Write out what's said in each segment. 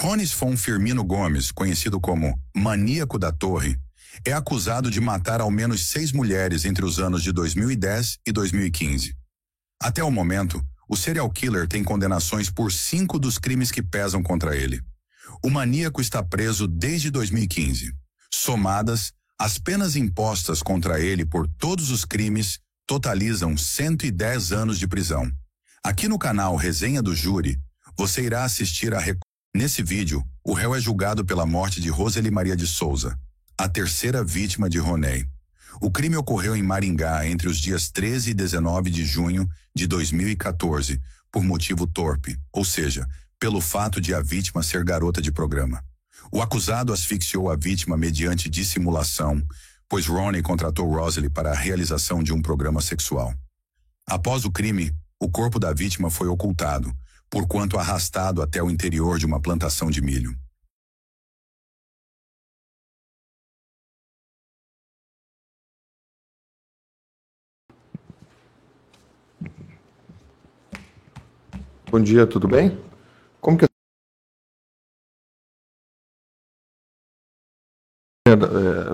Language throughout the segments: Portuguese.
Ronisfon Firmino Gomes, conhecido como Maníaco da Torre, é acusado de matar ao menos 6 mulheres entre os anos de 2010 e 2015. Até o momento, o serial killer tem condenações por 5 dos crimes que pesam contra ele. O maníaco está preso desde 2015. Somadas, as penas impostas contra ele por todos os crimes totalizam 110 anos de prisão. Aqui no canal Resenha do Júri, você irá assistir a... Nesse vídeo, o réu é julgado pela morte de Roseli Maria de Souza, a terceira vítima de Ronei. O crime ocorreu em Maringá entre os dias 13 e 19 de junho de 2014, por motivo torpe, ou seja, pelo fato de a vítima ser garota de programa. O acusado asfixiou a vítima mediante dissimulação, pois Ronei contratou Roseli para a realização de um programa sexual. Após o crime, o corpo da vítima foi ocultado, porquanto arrastado até o interior de uma plantação de milho. Bom dia, tudo bem? Como que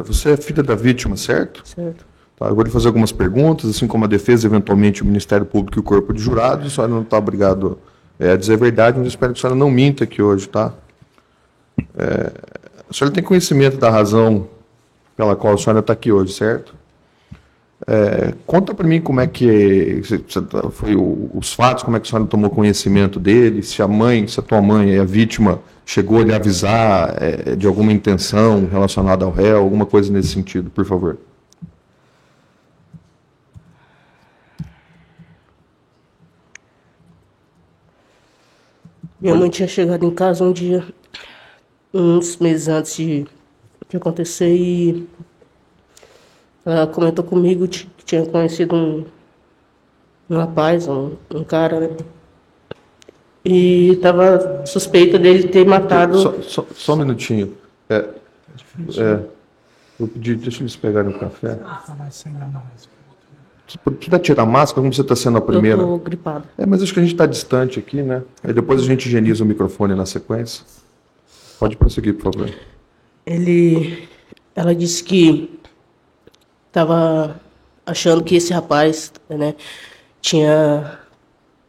você é filha da vítima, certo? Certo. Tá, eu vou lhe fazer algumas perguntas, assim como a defesa, eventualmente o Ministério Público e o Corpo de Jurados. A senhora não está obrigado a dizer a verdade, mas eu espero que a senhora não minta aqui hoje, tá? A senhora tem conhecimento da razão pela qual a senhora está aqui hoje, certo? Conta para mim como é que foi os fatos, como é que a senhora tomou conhecimento dele, se a tua mãe, a vítima, chegou a lhe avisar de alguma intenção relacionada ao réu, alguma coisa nesse sentido, por favor. Minha mãe tinha chegado em casa um dia, uns meses antes de acontecer, e ela comentou comigo que tinha conhecido um rapaz, um cara, né? E estava suspeita dele ter matado... Só um minutinho. Eu pedi, deixa eles pegarem o café. Você precisa tirar a máscara, como você está sendo a primeira? Eu estou gripado. Mas acho que a gente está distante aqui, né? Aí depois a gente higieniza o microfone na sequência. Pode prosseguir, por favor. Ela disse que estava achando que esse rapaz, né, tinha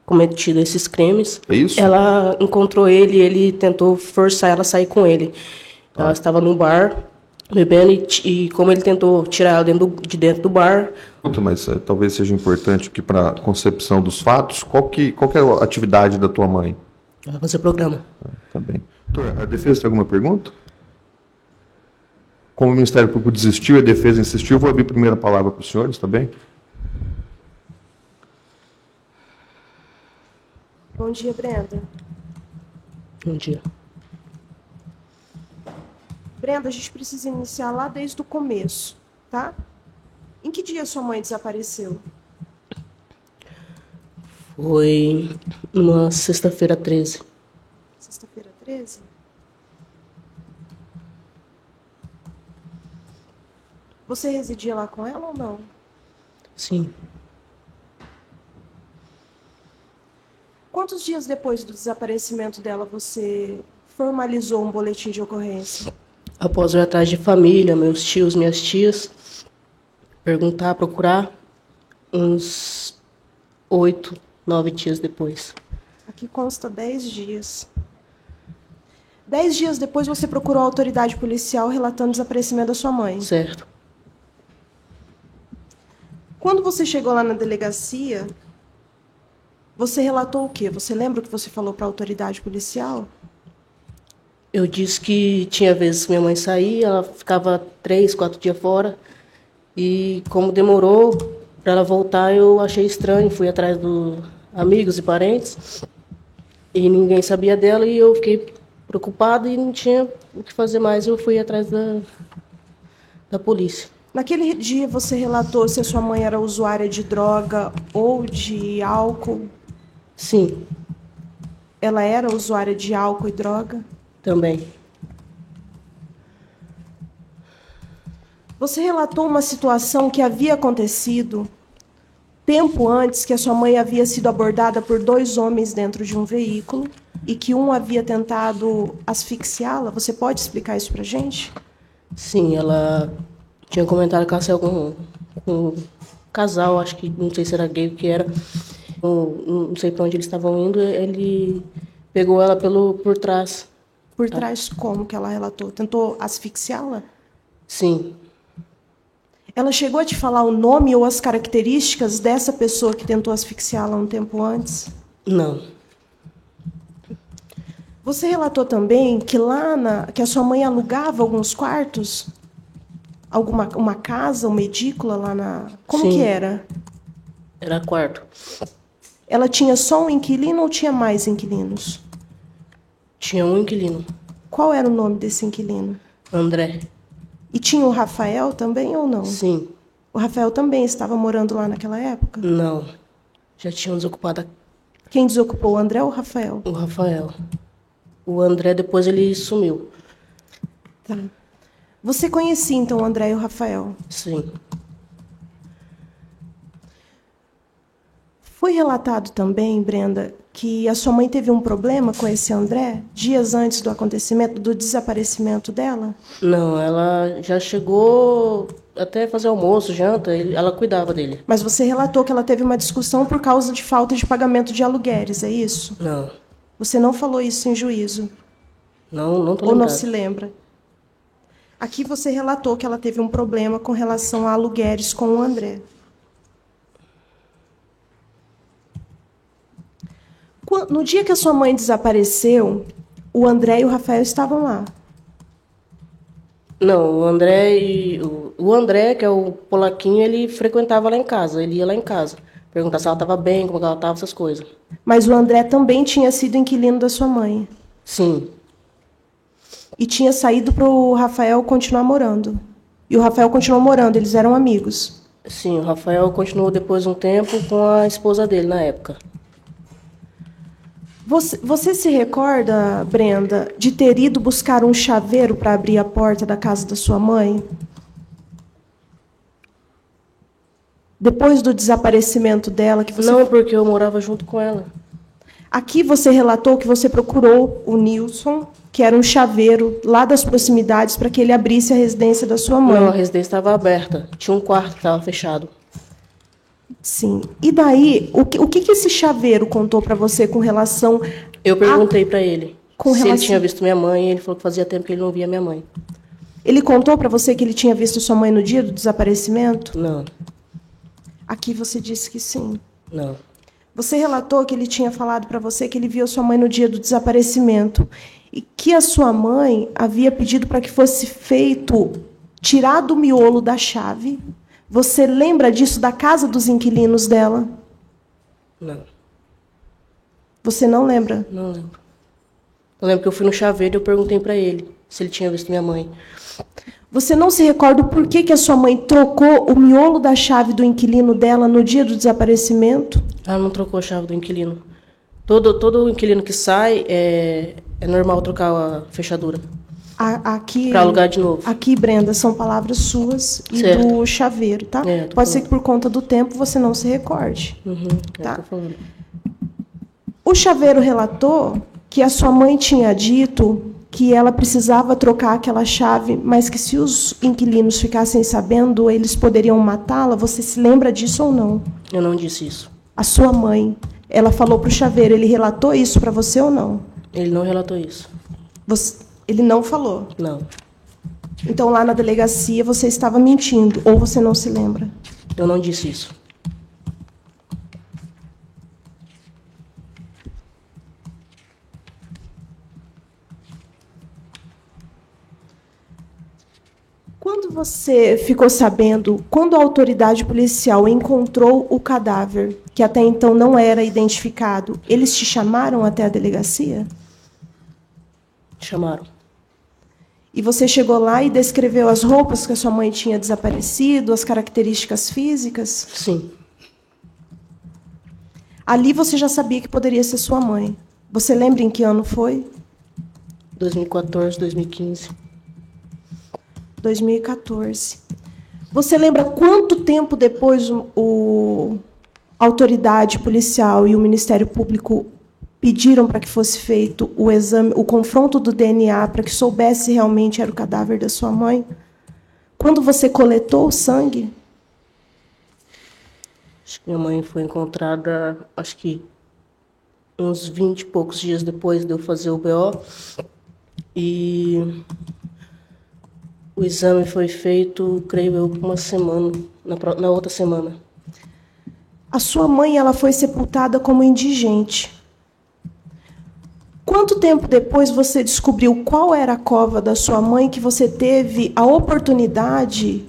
cometido esses crimes. É isso? Ela encontrou ele e ele tentou forçar ela a sair com ele. Ela estava no bar, bebendo, e como ele tentou tirar ela de dentro do bar... Mas talvez seja importante que para a concepção dos fatos, qual que é a atividade da tua mãe? Ela vai fazer programa. Tá bem. Doutor, a defesa tem alguma pergunta? Como o Ministério Público desistiu e a defesa insistiu, eu vou abrir a primeira palavra para os senhores, tá bem? Bom dia, Brenda. Bom dia. Brenda, a gente precisa iniciar lá desde o começo, tá? Em que dia sua mãe desapareceu? Foi numa sexta-feira 13. Sexta-feira 13? Você residia lá com ela ou não? Sim. Quantos dias depois do desaparecimento dela você formalizou um boletim de ocorrência? Após eu ir atrás de família, meus tios, minhas tias, procurar, uns 8, 9 dias depois. Aqui consta 10 dias. 10 dias depois você procurou a autoridade policial relatando o desaparecimento da sua mãe. Certo. Quando você chegou lá na delegacia, você relatou o quê? Você lembra o que você falou para a autoridade policial? Eu disse que tinha vezes que minha mãe saía, ela ficava 3, 4 dias fora. E como demorou para ela voltar, eu achei estranho. Fui atrás dos amigos e parentes. E ninguém sabia dela e eu fiquei preocupado e não tinha o que fazer mais. Eu fui atrás da polícia. Naquele dia você relatou se a sua mãe era usuária de droga ou de álcool? Sim. Ela era usuária de álcool e droga? Também. Você relatou uma situação que havia acontecido tempo antes, que a sua mãe havia sido abordada por 2 homens dentro de um veículo e que um havia tentado asfixiá-la? Você pode explicar isso pra gente? Sim, ela tinha comentado que ela saiu com um casal, acho que não sei se era gay o que era. Não sei para onde eles estavam indo, ele pegou ela por trás. Por trás, como que ela relatou? Tentou asfixiá-la? Sim, Ela chegou a te falar o nome ou as características dessa pessoa que tentou asfixiá-la um tempo antes? não. Você relatou também que que a sua mãe alugava alguns quartos? Uma casa, uma edícula lá na... Como Sim. que era? Era quarto. Ela tinha só um inquilino ou tinha mais inquilinos? Tinha um inquilino, Qual era o nome desse inquilino? André. E tinha o Rafael também ou não? Sim, O Rafael também estava morando lá naquela época? não. Já tinham desocupado Quem desocupou, o André ou o Rafael? o Rafael. O André depois ele sumiu. Tá. Você conhecia então o André e o Rafael? Sim. Foi relatado também, Brenda, que a sua mãe teve um problema com esse André dias antes do acontecimento, do desaparecimento dela? Não, ela já chegou até fazer almoço, janta, ela cuidava dele. Mas você relatou que ela teve uma discussão por causa de falta de pagamento de aluguéis, é isso? Não, Você não falou isso em juízo? não tô Ou não lembrado. se lembra? Aqui você relatou que ela teve um problema com relação a aluguéis com o André. No dia que a sua mãe desapareceu, o André e o Rafael estavam lá. Não, o André, que é o polaquinho, ele frequentava lá em casa, ele ia lá em casa. Perguntar se ela estava bem, como ela estava, essas coisas. Mas o André também tinha sido inquilino da sua mãe. Sim, E tinha saído para o Rafael continuar morando. E o Rafael continuou morando, eles eram amigos. sim, o Rafael continuou depois de um tempo com a esposa dele na época. Você se recorda, Brenda, de ter ido buscar um chaveiro para abrir a porta da casa da sua mãe? Depois do desaparecimento dela, que você... Não, porque eu morava junto com ela. Aqui você relatou que você procurou o Nilson, que era um chaveiro lá das proximidades, para que ele abrisse a residência da sua mãe. Não, a residência estava aberta. Tinha um quarto que estava fechado. Sim. E daí, o que esse chaveiro contou para você com relação... Eu perguntei para ele Com se relação- ele tinha visto minha mãe, e ele falou que fazia tempo que ele não via minha mãe. Ele contou para você que ele tinha visto sua mãe no dia do desaparecimento? Não, Aqui você disse que sim. não. Você relatou que ele tinha falado para você que ele viu sua mãe no dia do desaparecimento e que a sua mãe havia pedido para que fosse feito, tirado o miolo da chave. Você lembra disso da casa dos inquilinos dela? Não, Você não lembra? não lembro. Eu lembro que eu fui no chaveiro e eu perguntei para ele se ele tinha visto minha mãe. Você não se recorda o porquê que a sua mãe trocou o miolo da chave do inquilino dela no dia do desaparecimento? Ela não trocou a chave do inquilino. Todo inquilino que sai, é normal trocar a fechadura Aqui, para alugar de novo. aqui, Brenda, são palavras suas e Certo. do chaveiro, tá? É, tô Pode ser falando. que por conta do tempo você não se recorde. Uhum, é Tá. o que eu tô falando. O chaveiro relatou que a sua mãe tinha dito que ela precisava trocar aquela chave, mas que se os inquilinos ficassem sabendo, eles poderiam matá-la. Você se lembra disso ou não? Eu não disse isso. A sua mãe, ela falou para o chaveiro, ele relatou isso para você ou não? Ele não relatou isso. Ele não falou. Não, Então, lá na delegacia, você estava mentindo, ou você não se lembra? eu não disse isso. Quando você ficou sabendo, quando a autoridade policial encontrou o cadáver, que até então não era identificado, eles te chamaram até a delegacia? Chamaram. E você chegou lá e descreveu as roupas que a sua mãe tinha desaparecido, as características físicas? Sim, Ali você já sabia que poderia ser sua mãe. Você lembra em que ano foi? 2014, 2015. 2014. Você lembra quanto tempo depois a autoridade policial e o Ministério Público pediram para que fosse feito o exame, o confronto do DNA, para que soubesse se realmente era o cadáver da sua mãe? Quando você coletou o sangue? Acho que minha mãe foi encontrada, acho que uns 20 e poucos dias depois de eu fazer o BO. E o exame foi feito, creio eu, uma semana, na outra semana. A sua mãe, ela foi sepultada como indigente. Quanto tempo depois você descobriu qual era a cova da sua mãe que você teve a oportunidade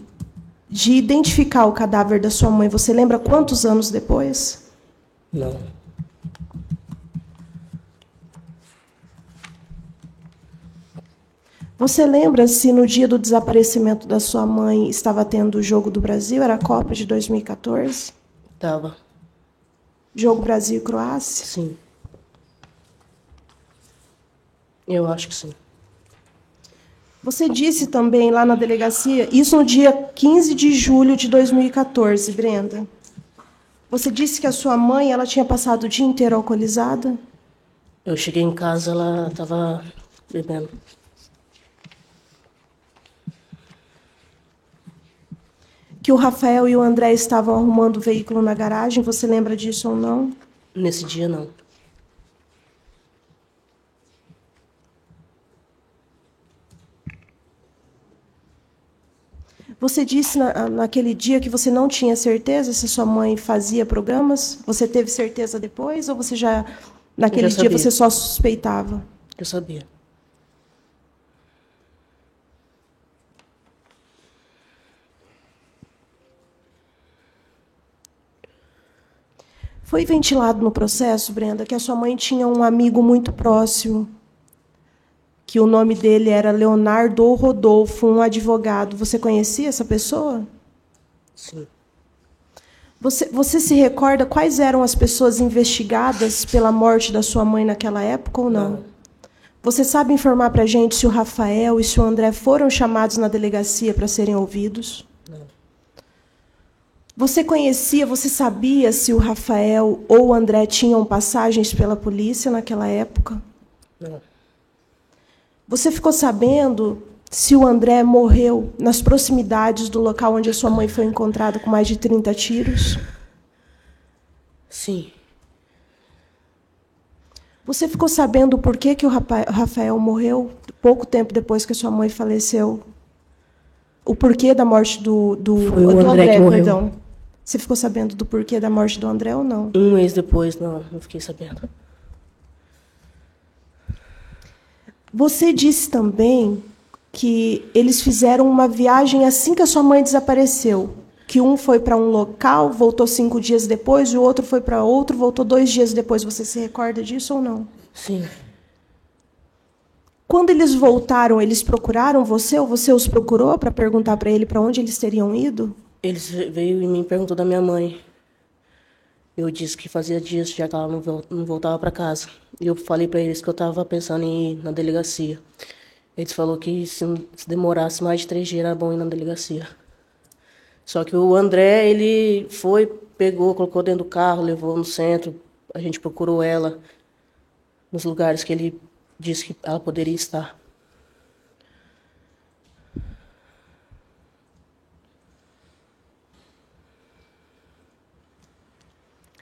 de identificar o cadáver da sua mãe? Você lembra quantos anos depois? Não. Você lembra se no dia do desaparecimento da sua mãe estava tendo o Jogo do Brasil? Era a Copa de 2014? Tava. Jogo Brasil e Croácia? Sim. Eu acho que sim. Você disse também lá na delegacia, isso no dia 15 de julho de 2014, Brenda. Você disse que a sua mãe, ela tinha passado o dia inteiro alcoolizada? Eu cheguei em casa, ela estava bebendo. Que o Rafael e o André estavam arrumando o veículo na garagem, você lembra disso ou não? Nesse dia, não. Você disse naquele dia que você não tinha certeza se sua mãe fazia programas? Você teve certeza depois ou você já naquele dia sabia. você só suspeitava? Eu sabia. Foi ventilado no processo, Brenda, que a sua mãe tinha um amigo muito próximo, que o nome dele era Leonardo Rodolfo, um advogado. Você conhecia essa pessoa? Sim. Você se recorda quais eram as pessoas investigadas pela morte da sua mãe naquela época ou não? Não. Você sabe informar para a gente se o Rafael e se o André foram chamados na delegacia para serem ouvidos? Não. Você sabia se o Rafael ou o André tinham passagens pela polícia naquela época? Não. Você ficou sabendo se o André morreu nas proximidades do local onde a sua mãe foi encontrada com mais de 30 tiros? Sim. Você ficou sabendo por que o Rafael morreu pouco tempo depois que a sua mãe faleceu? O porquê da morte Foi o André que morreu. perdão. Você ficou sabendo do porquê da morte do André ou não? Um mês depois, não fiquei sabendo. Você disse também que eles fizeram uma viagem assim que a sua mãe desapareceu. Que um foi para um local, voltou 5 dias depois, e o outro foi para outro, voltou 2 dias depois. Você se recorda disso ou não? Sim. Quando eles voltaram, eles procuraram você ou você os procurou para perguntar para ele para onde eles teriam ido? Eles veio e me perguntou da minha mãe. Eu disse que fazia dias já que ela não voltava para casa. E eu falei para eles que eu estava pensando em ir na delegacia. Eles falaram que se demorasse mais de 3 dias era bom ir na delegacia. Só que o André, ele foi, pegou, colocou dentro do carro, levou no centro. A gente procurou ela nos lugares que ele disse que ela poderia estar.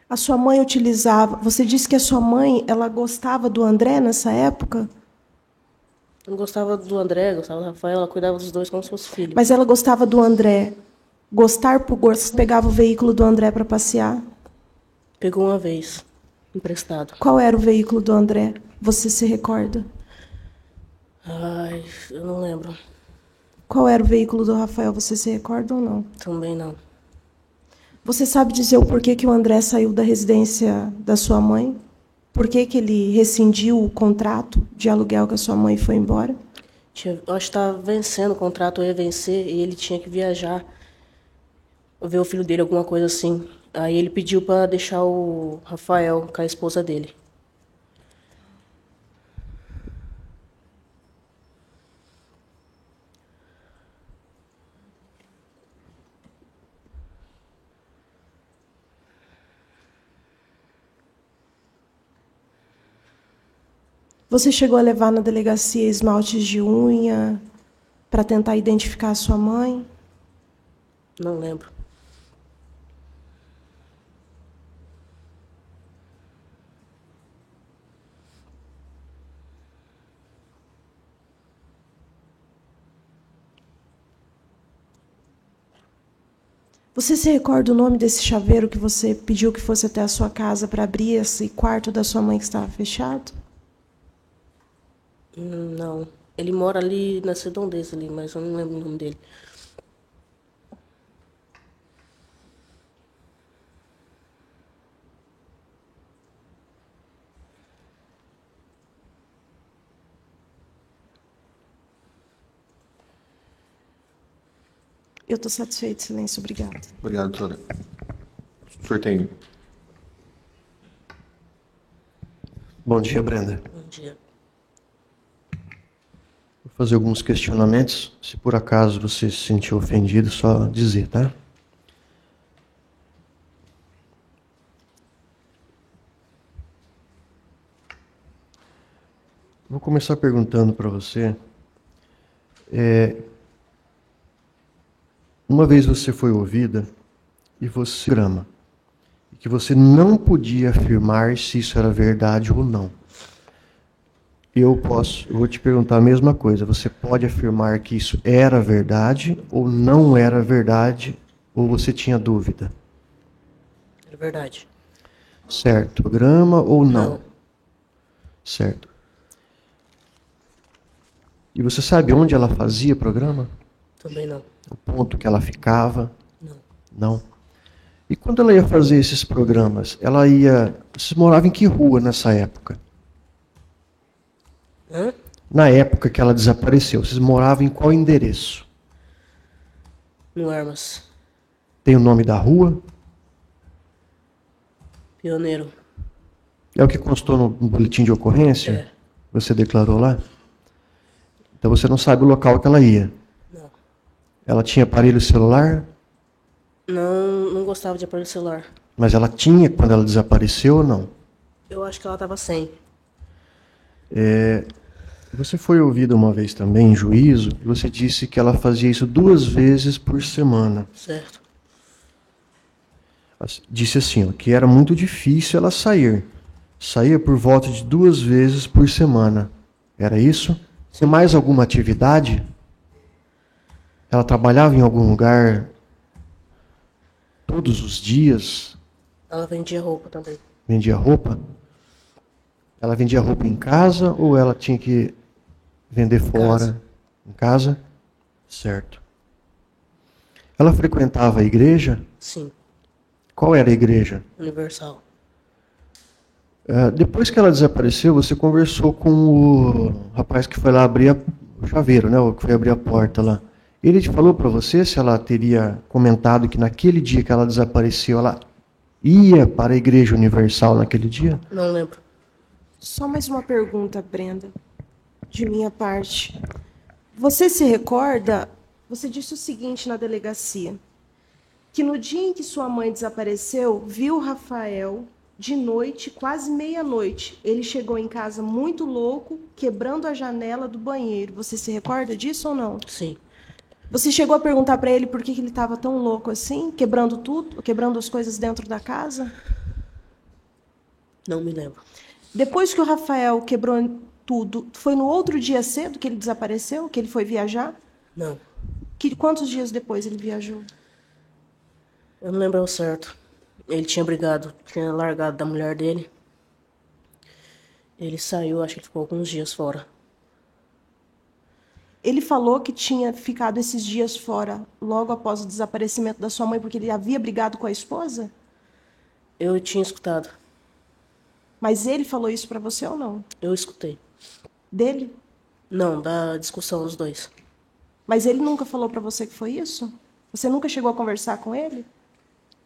A sua mãe utilizava... Você disse que a sua mãe ela gostava do André nessa época? Eu gostava do André, gostava do Rafael, ela cuidava dos dois como se fosse filho. Mas ela gostava do André. Gostar por gosto, pegava o veículo do André para passear? Pegou uma vez, emprestado. Qual era o veículo do André? Você se recorda? Ai, eu não lembro. Qual era o veículo do Rafael? Você se recorda ou não? Também não. Você sabe dizer o porquê que o André saiu da residência da sua mãe? Por que ele rescindiu o contrato de aluguel que a sua mãe foi embora? Eu acho que estava vencendo o contrato, eu ia vencer, e ele tinha que viajar, ver o filho dele, alguma coisa assim. Aí ele pediu para deixar o Rafael com a esposa dele. Você chegou a levar na delegacia esmaltes de unha para tentar identificar a sua mãe? Não lembro. Você se recorda o nome desse chaveiro que você pediu que fosse até a sua casa para abrir esse quarto da sua mãe que estava fechado? Não. Ele mora ali na Redondeza ali, mas eu não lembro o nome dele. Eu estou satisfeito, silêncio. Obrigada. Obrigado, doutora. O senhor tem... Bom dia, Brenda. Um dia. Vou fazer alguns questionamentos. Se por acaso você se sentiu ofendido, só dizer, tá? Vou começar perguntando para você. Uma vez você foi ouvida e você grama, e que você não podia afirmar se isso era verdade ou não. Eu vou te perguntar a mesma coisa. Você pode afirmar que isso era verdade ou não era verdade, ou você tinha dúvida? É verdade. Certo. Programa ou não? Não. Certo. E você sabe onde ela fazia programa? Também não. O ponto que ela ficava? Não. Não. E quando ela ia fazer esses programas, ela ia... Vocês moravam em que rua nessa época? Hã? Na época que ela desapareceu, vocês moravam em qual endereço? No Armas. Tem o nome da rua? Pioneiro. É o que constou no boletim de ocorrência? É. Você declarou lá? Então você não sabe o local que ela ia. Não. Ela tinha aparelho celular? Não gostava de aparelho celular. Mas ela tinha quando ela desapareceu ou não? Eu acho que ela tava sem. Você foi ouvida uma vez também em juízo e você disse que ela fazia isso 2 vezes por semana. Certo. Disse assim, ó, que era muito difícil ela sair. Saía por volta de 2 vezes por semana. Era isso? Tem mais alguma atividade? Ela trabalhava em algum lugar todos os dias? Ela vendia roupa também. Vendia roupa? Ela vendia roupa em casa ou ela tinha que vender fora? Em casa? Certo. Ela frequentava a igreja? Sim. Qual era a igreja? Universal. Depois que ela desapareceu, você conversou com o rapaz que foi lá abrir o chaveiro, né? O que foi abrir a porta lá. Ele te falou para você se ela teria comentado que naquele dia que ela desapareceu, ela ia para a Igreja Universal naquele dia? Não lembro. Só mais uma pergunta, Brenda, de minha parte. Você se recorda, você disse o seguinte na delegacia, que no dia em que sua mãe desapareceu, viu o Rafael de noite, quase meia-noite. Ele chegou em casa muito louco, quebrando a janela do banheiro. Você se recorda disso ou não? Sim. Você chegou a perguntar para ele por que ele estava tão louco assim, quebrando tudo, quebrando as coisas dentro da casa? Não me lembro. Depois que o Rafael quebrou tudo, foi no outro dia cedo que ele desapareceu, que ele foi viajar? Não. Quantos dias depois ele viajou? Eu não lembro ao certo. Ele tinha brigado, tinha largado da mulher dele. Ele saiu, acho que ele ficou alguns dias fora. Ele falou que tinha ficado esses dias fora logo após o desaparecimento da sua mãe porque ele havia brigado com a esposa? Eu tinha escutado. Mas ele falou isso para você ou não? Eu escutei. Dele? Não, da discussão dos dois. Mas ele nunca falou para você que foi isso? Você nunca chegou a conversar com ele?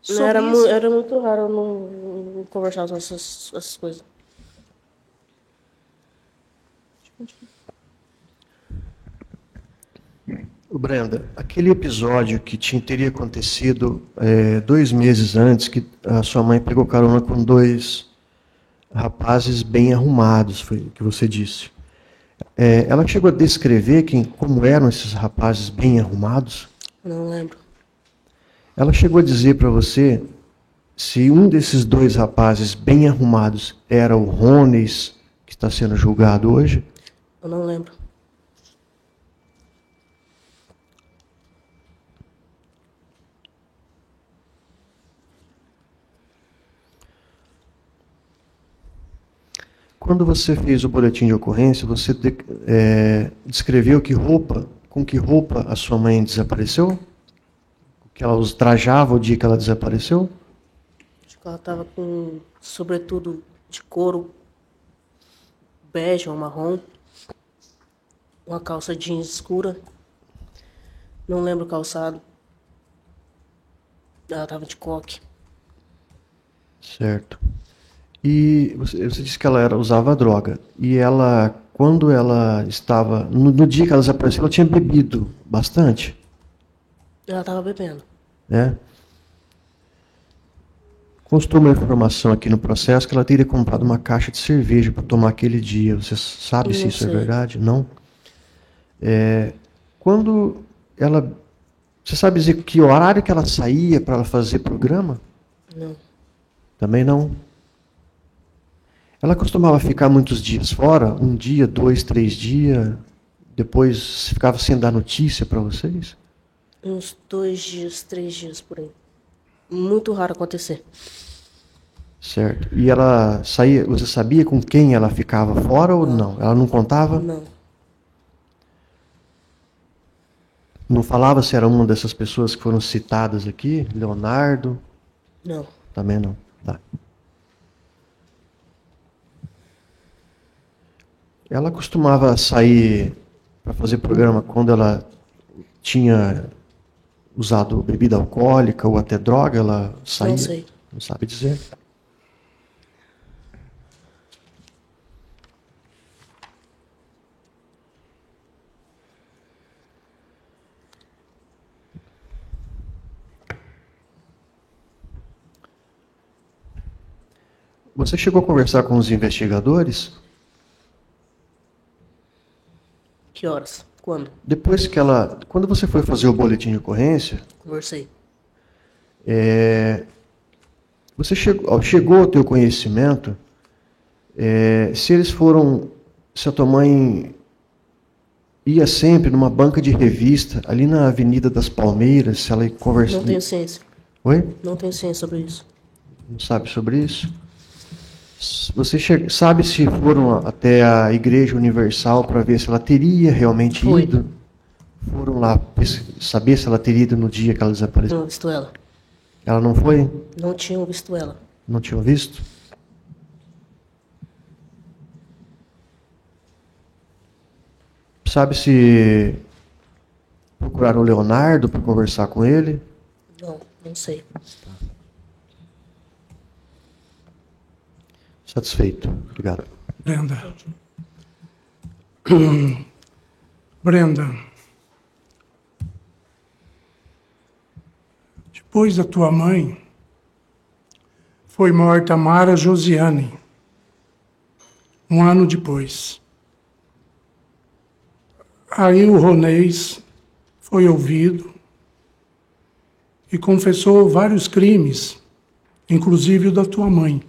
Não, era, Sobre isso? era muito raro eu não conversar com essas coisas. Brenda, aquele episódio que teria acontecido 2 meses antes, que a sua mãe pegou carona com 2 rapazes bem arrumados, foi o que você disse. Ela chegou a descrever como eram esses rapazes bem arrumados? Não lembro. Ela chegou a dizer para você se um desses dois rapazes bem arrumados era o Rones, que está sendo julgado hoje? Eu não lembro. Quando você fez o boletim de ocorrência, você descreveu com que roupa a sua mãe desapareceu? O que ela os trajava o dia que ela desapareceu? Acho que ela estava com sobretudo de couro bege ou marrom, uma calça jeans escura, não lembro o calçado. Ela estava de coque. Certo. E você disse que ela usava droga. E ela, quando ela estava, no dia que ela desapareceu, ela tinha bebido bastante? Ela estava bebendo. Constou uma informação aqui no processo que ela teria comprado uma caixa de cerveja para tomar aquele dia. Você sabe se isso é verdade? Não? Quando ela... Você sabe dizer que horário que ela saía para ela fazer programa? Não. Também não? Ela costumava ficar muitos dias fora? 1 dia, 2, 3 dias? Depois ficava sem dar notícia para vocês? Uns 2 dias, 3 dias por aí. Muito raro acontecer. Certo. E ela saía, você sabia com quem ela ficava fora ou não? Ela não contava? Não. Não falava se era uma dessas pessoas que foram citadas aqui? Leonardo? Não. Também não. Tá. Ela costumava sair para fazer programa quando ela tinha usado bebida alcoólica ou até droga? Ela saía? Não sei. Não sabe dizer? Você chegou a conversar com os investigadores? Que horas? Quando? Depois que ela... Quando você foi fazer o boletim de ocorrência, Conversei. você chegou ao teu conhecimento se eles foram... Se a tua mãe ia sempre numa banca de revista, ali na Avenida das Palmeiras, se ela ia conversar... Não tenho ciência. Oi? Não tenho ciência sobre isso. Não sabe sobre isso? Você sabe se foram até a Igreja Universal para ver se ela teria realmente Foi. ido? Foram lá saber se ela teria ido no dia que ela desapareceu? Não visto ela. Ela não foi? Não tinham visto ela. Não tinham visto? Sabe se procuraram o Leonardo para conversar com ele? Não, não sei. Satisfeito. Obrigado. Brenda. Brenda. Depois da tua mãe, foi morta Mara Josiane, 1 ano depois. Aí o Ronês foi ouvido e confessou vários crimes, inclusive o da tua mãe,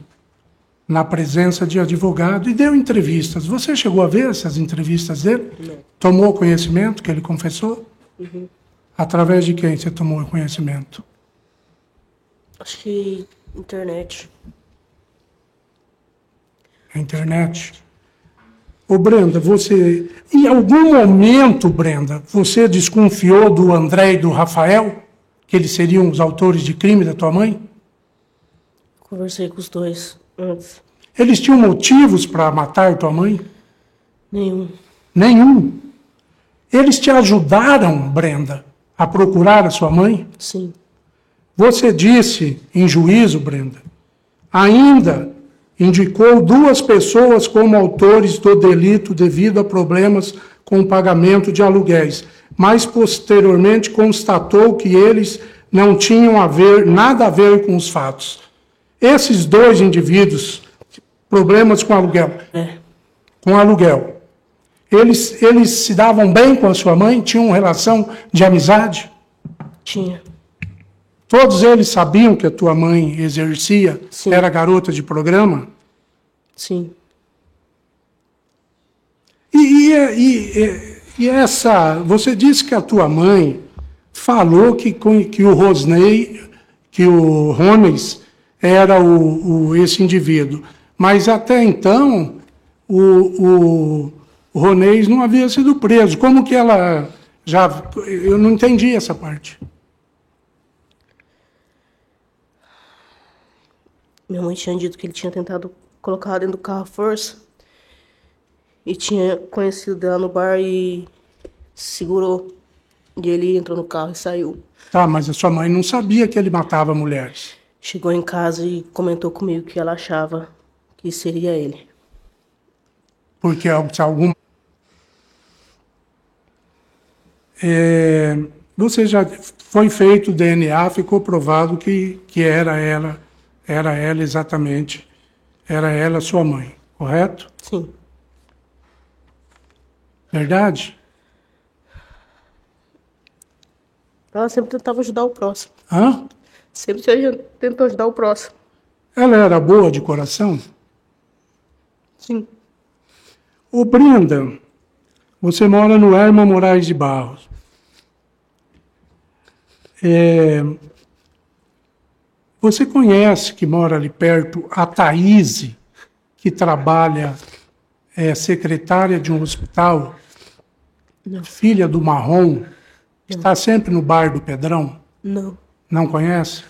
na presença de advogado, e deu entrevistas. Você chegou a ver essas entrevistas dele? Não. Tomou conhecimento que ele confessou? Uhum. Através de quem você tomou conhecimento? Acho que internet. A internet. Ô Brenda, você... Em algum momento, Brenda, você desconfiou do André e do Rafael? Que eles seriam os autores de crime da tua mãe? Conversei com os dois antes. Eles tinham motivos para matar tua mãe? Nenhum. Nenhum. Eles te ajudaram, Brenda, a procurar a sua mãe? Sim. Você disse em juízo, Brenda, ainda indicou 2 pessoas como autores do delito devido a problemas com o pagamento de aluguéis, mas posteriormente constatou que eles não tinham nada a ver com os fatos. Esses 2 indivíduos problemas com aluguel. Com aluguel. Eles se davam bem com a sua mãe? Tinham relação de amizade? Tinha. Todos eles sabiam que a tua mãe exercia, Sim. era garota de programa? Sim. E essa... Você disse que a tua mãe falou que o Rosnei, que o Rones era esse indivíduo. Mas até então, o Ronês não havia sido preso. Como que ela já... Eu não entendi essa parte. Minha mãe tinha dito que ele tinha tentado colocar ela dentro do carro à força. E tinha conhecido dela no bar e segurou. E ele entrou no carro e saiu. Tá, mas a sua mãe não sabia que ele matava mulheres. Chegou em casa e comentou comigo que ela achava que seria ele. Porque se algum... Você já foi feito o DNA, ficou provado que era ela exatamente, era ela sua mãe, correto? Sim. Verdade? Ela sempre tentava ajudar o próximo. Hã? Sempre tentou ajudar o próximo. Ela era boa de coração? Sim. Ô Brenda, você mora no Herman Moraes de Barros. Você conhece, que mora ali perto, a Thaís, que trabalha, secretária de um hospital, Não. filha do Marrom, que está sempre no bar do Pedrão? Não. Não conhece?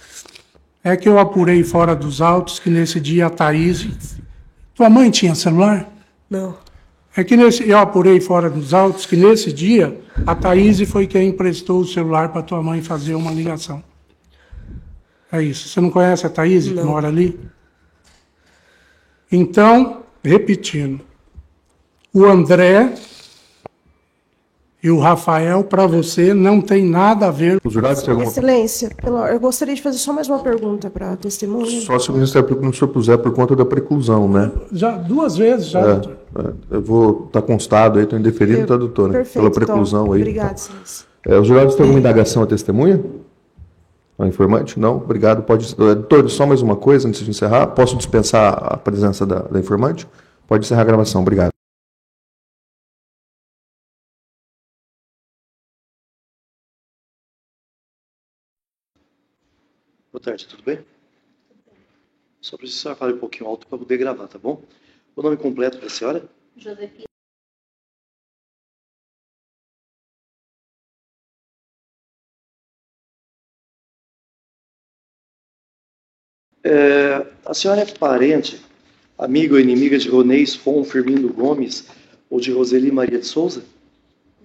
É que eu apurei fora dos autos que nesse dia a Thaís... Tua mãe tinha celular? Não. É que eu apurei fora dos autos que nesse dia a Thaís foi quem emprestou o celular para tua mãe fazer uma ligação. É isso. Você não conhece a Thaís que mora ali? Então, repetindo, o André e o Rafael, para você, não tem nada a ver. Os jurados têm alguma... Excelência, eu gostaria de fazer só mais uma pergunta para a testemunha. Só se o Ministério Público não se opuser por conta da preclusão, né? Já 2 vezes, já, doutor. Eu vou estar constado aí, estou indeferido, tá, doutora? Perfeito, Pela preclusão então. aí. Obrigada, excelência. Os jurados têm alguma indagação à testemunha? Ao informante? Não? Obrigado. Pode... Doutor, só mais uma coisa antes de encerrar. Posso dispensar a presença da informante? Pode encerrar a gravação. Obrigado. Boa tarde, tudo bem? Só preciso que a senhora fale um pouquinho alto para poder gravar, tá bom? O nome completo da senhora? Josefina. A senhora é parente, amiga ou inimiga de Ronês Fon Firmino Gomes ou de Roseli Maria de Souza?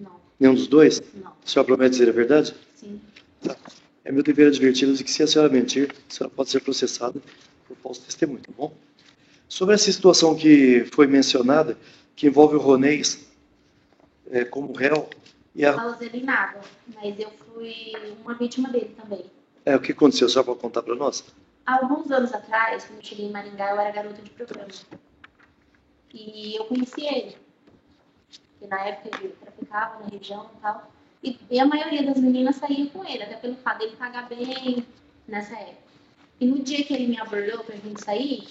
Não. Nenhum dos dois? Não. A senhora promete dizer a verdade? Sim. Tá. É meu dever adverti-la de que se a senhora mentir, a senhora pode ser processada por falso testemunho, tá bom? Sobre essa situação que foi mencionada, que envolve o Ronês como réu e a... Não usei nada, mas eu fui uma vítima dele também. O que aconteceu? A senhora pode contar para nós? Há alguns anos atrás, quando eu cheguei em Maringá, eu era garota de programa. E eu conheci ele. E na época ele traficava na região e tal. E a maioria das meninas saía com ele, até pelo fato dele pagar bem nessa época. E no dia que ele me abordou pra gente sair,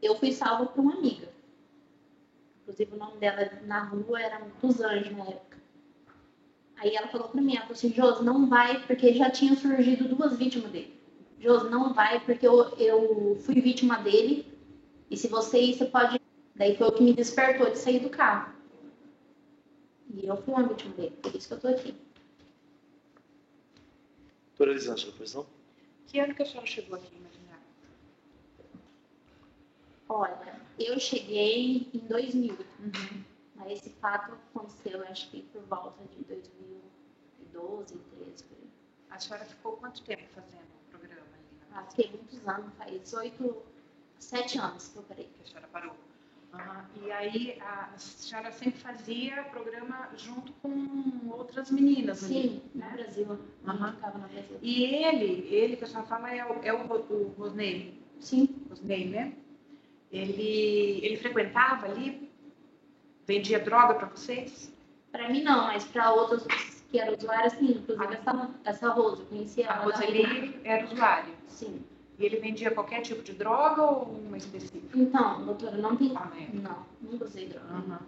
eu fui salva por uma amiga. Inclusive o nome dela na rua era dos Anjos na época. Aí ela falou pra mim, ela falou assim, Josi, não vai, porque já tinham surgido 2 vítimas dele. Josi, não vai, porque eu fui vítima dele, e se você ir, você pode... Daí foi o que me despertou de sair do carro. E eu fui uma vítima dele, por isso que eu tô aqui. Doutora Elisângela, pois não? Que ano que a senhora chegou aqui em Maringá? Olha, eu cheguei em 2000. Mas esse fato aconteceu, acho que por volta de 2012, 2013, por aí. A senhora ficou quanto tempo fazendo o programa ali? Fiquei muitos anos, faz 7 anos que eu parei. Que a senhora parou. E aí a senhora sempre fazia programa junto com outras meninas? Sim, ali, no né? Brasil. Ficava no Brasil. E ele que a senhora fala é o Rosnei? Sim. Rosnei, né? Ele frequentava ali? Vendia droga para vocês? Para mim não, mas para outras que eram usuárias, sim. Inclusive essa Rosa, eu conhecia A ela. Roseli era usuária? Sim. E ele vendia qualquer tipo de droga ou uma específica? Então, doutora, não tem... Não, nunca usei droga. Uhum.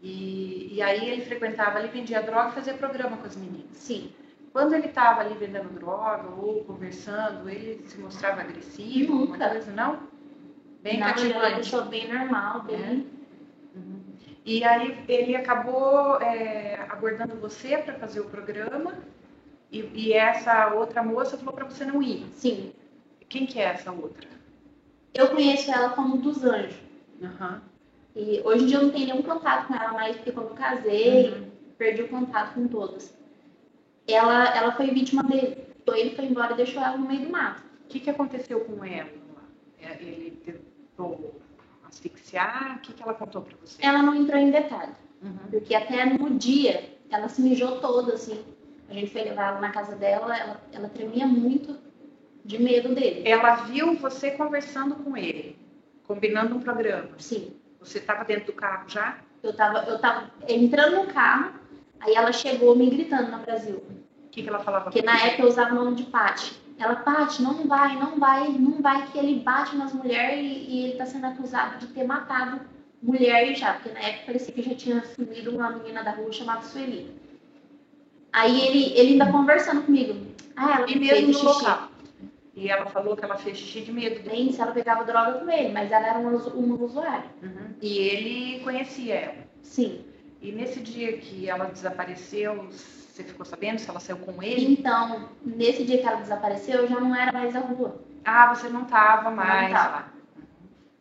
E aí ele frequentava ali, vendia droga e fazia programa com as meninas? Sim. Quando ele estava ali vendendo droga ou conversando, ele se mostrava agressivo? Nunca. Alguma coisa, não? Bem não, ele era uma cativante. pessoa bem normal, bem... Uhum. E aí ele acabou abordando você para fazer o programa e essa outra moça falou para você não ir? Sim. Quem que é essa outra? Eu conheço ela como dos Anjos. Uhum. E hoje em dia eu não tenho nenhum contato com ela mais, porque quando eu casei, perdi o contato com todas. Ela foi vítima dele. Então ele foi embora e deixou ela no meio do mato. O que aconteceu com ela? Ele tentou asfixiar? O que ela contou pra você? Ela não entrou em detalhe. Porque até no dia, ela se mijou toda, assim. A gente foi levar ela na casa dela, ela tremia muito de medo dele. Ela viu você conversando com ele, combinando um programa? Sim. Você estava dentro do carro já? Eu tava entrando no carro, aí ela chegou me gritando no Brasil. O que ela falava? Porque na época eu usava o nome de Paty. Ela, Paty, não vai, que ele bate nas mulheres e ele tá sendo acusado de ter matado mulher já. Porque na época parecia que já tinha sumido uma menina da rua chamada Sueli. Aí ele ainda conversando comigo. Ela e mesmo no local. E ela falou que ela fez xixi de medo. Nem se ela pegava droga com ele, mas ela era uma usuária. E ele conhecia ela? Sim. E nesse dia que ela desapareceu, você ficou sabendo se ela saiu com ele? Então, nesse dia que ela desapareceu, eu já não era mais a rua. Ah, você não estava mais lá.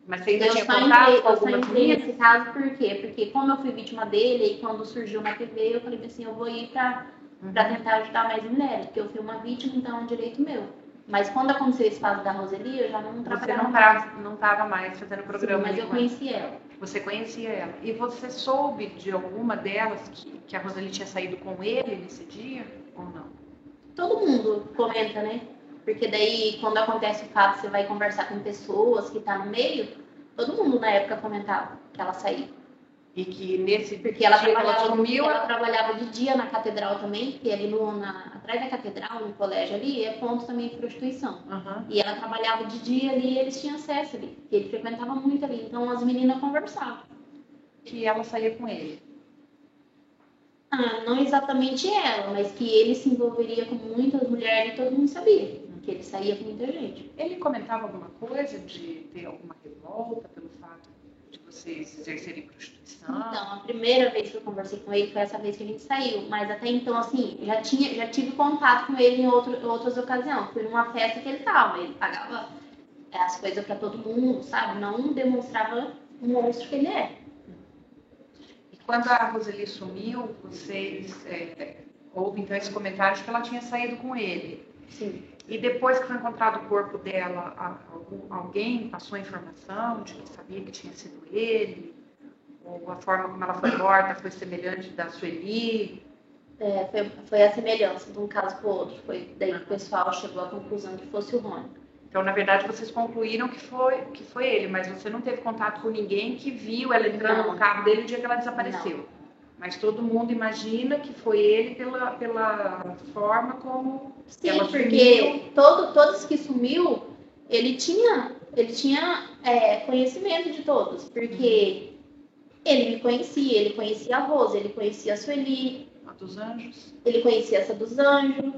Mas você ainda tinha contato com alguma menina? Eu só entrei nesse caso por quê? Porque como eu fui vítima dele, e quando surgiu na TV, eu falei assim, eu vou ir pra tentar ajudar mais mulheres, porque eu fui uma vítima, então é um direito meu. Mas quando aconteceu esse caso da Roseli, eu já não trabalhava. Você não estava mais fazendo programa? Sim, mas eu conhecia ela. Você conhecia ela. E você soube de alguma delas que a Roseli tinha saído com ele nesse dia ou não? Todo mundo comenta, né? Porque daí, quando acontece o fato, você vai conversar com pessoas que estão no meio, todo mundo na época comentava que ela saiu. E que nesse porque ela trabalhava de dia na catedral também, porque ali atrás da catedral, no colégio ali, é ponto também de prostituição. E ela trabalhava de dia ali e eles tinham acesso ali, porque ele frequentava muito ali. Então as meninas conversavam. Que ela saía com ele? Não exatamente ela, mas que ele se envolveria com muitas mulheres e todo mundo sabia. Que ele saía com muita gente. Ele comentava alguma coisa de ter alguma revolta pelo fato de vocês exercerem prostituição? Então, a primeira vez que eu conversei com ele foi essa vez que a gente saiu. Mas até então, assim, já tive contato com ele em outras ocasiões. Fui numa festa que ele tava. Ele pagava as coisas pra todo mundo, sabe? Não demonstrava o monstro que ele é. E quando a Roseli sumiu, vocês houve então esse comentário de que ela tinha saído com ele? Sim. E depois que foi encontrado o corpo dela, alguém passou a informação de que sabia que tinha sido ele? Ou a forma como ela foi morta foi semelhante da Sueli? Foi a semelhança de um caso para o outro. Foi daí que o pessoal chegou à conclusão que fosse o Rony. Então, na verdade, vocês concluíram que foi ele, mas você não teve contato com ninguém que viu ela entrando no carro dele no dia que ela desapareceu. Não. Mas todo mundo imagina que foi ele pela forma como ela sumiu. Sim, porque todos que sumiu, ele tinha conhecimento de todos. Porque ele me conhecia, ele conhecia a Rosa, ele conhecia a Sueli. A dos Anjos. Ele conhecia essa dos Anjos.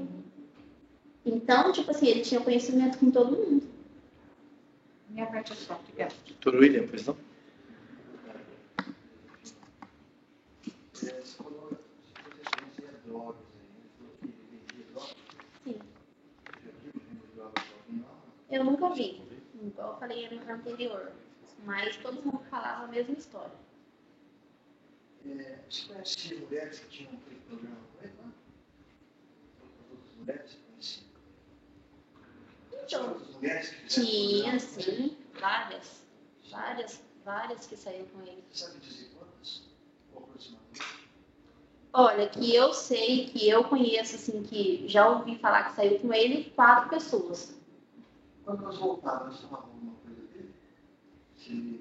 Então, tipo assim, ele tinha conhecimento com todo mundo. Minha parte é só, obrigada. Doutor William, pois não? Sim. Eu nunca vi, igual eu falei no anterior, mas todo mundo falava a mesma história. Você conhecia mulheres que tinham feito programa com ele, não? Outras mulheres que conheciam? Então, mulheres que tinha, sim, várias que saíram com ele. Você sabe dizer quantas? Aproximadamente? Olha, que eu sei, que eu conheço, assim, que já ouvi falar que saiu com ele, 4 pessoas. Quando nós voltávamos, nós tomávamos alguma coisa dele?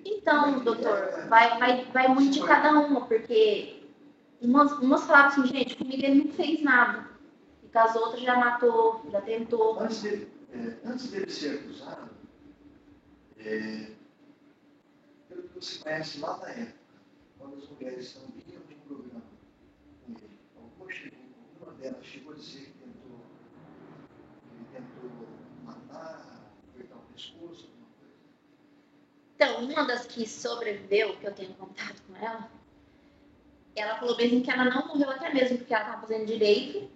Então, doutor, vai muito de cada uma, porque umas falavam assim, gente, comigo ele não fez nada. E com as outras já matou, já tentou. Antes dele ser acusado, pelo que você conhece lá na época, quando as mulheres não vinham de um programa com ele, alguma delas chegou a dizer que ele tentou matar, apertar o pescoço, alguma coisa? Então, uma das que sobreviveu, que eu tenho contato com ela falou mesmo que ela não morreu até mesmo porque ela estava fazendo direito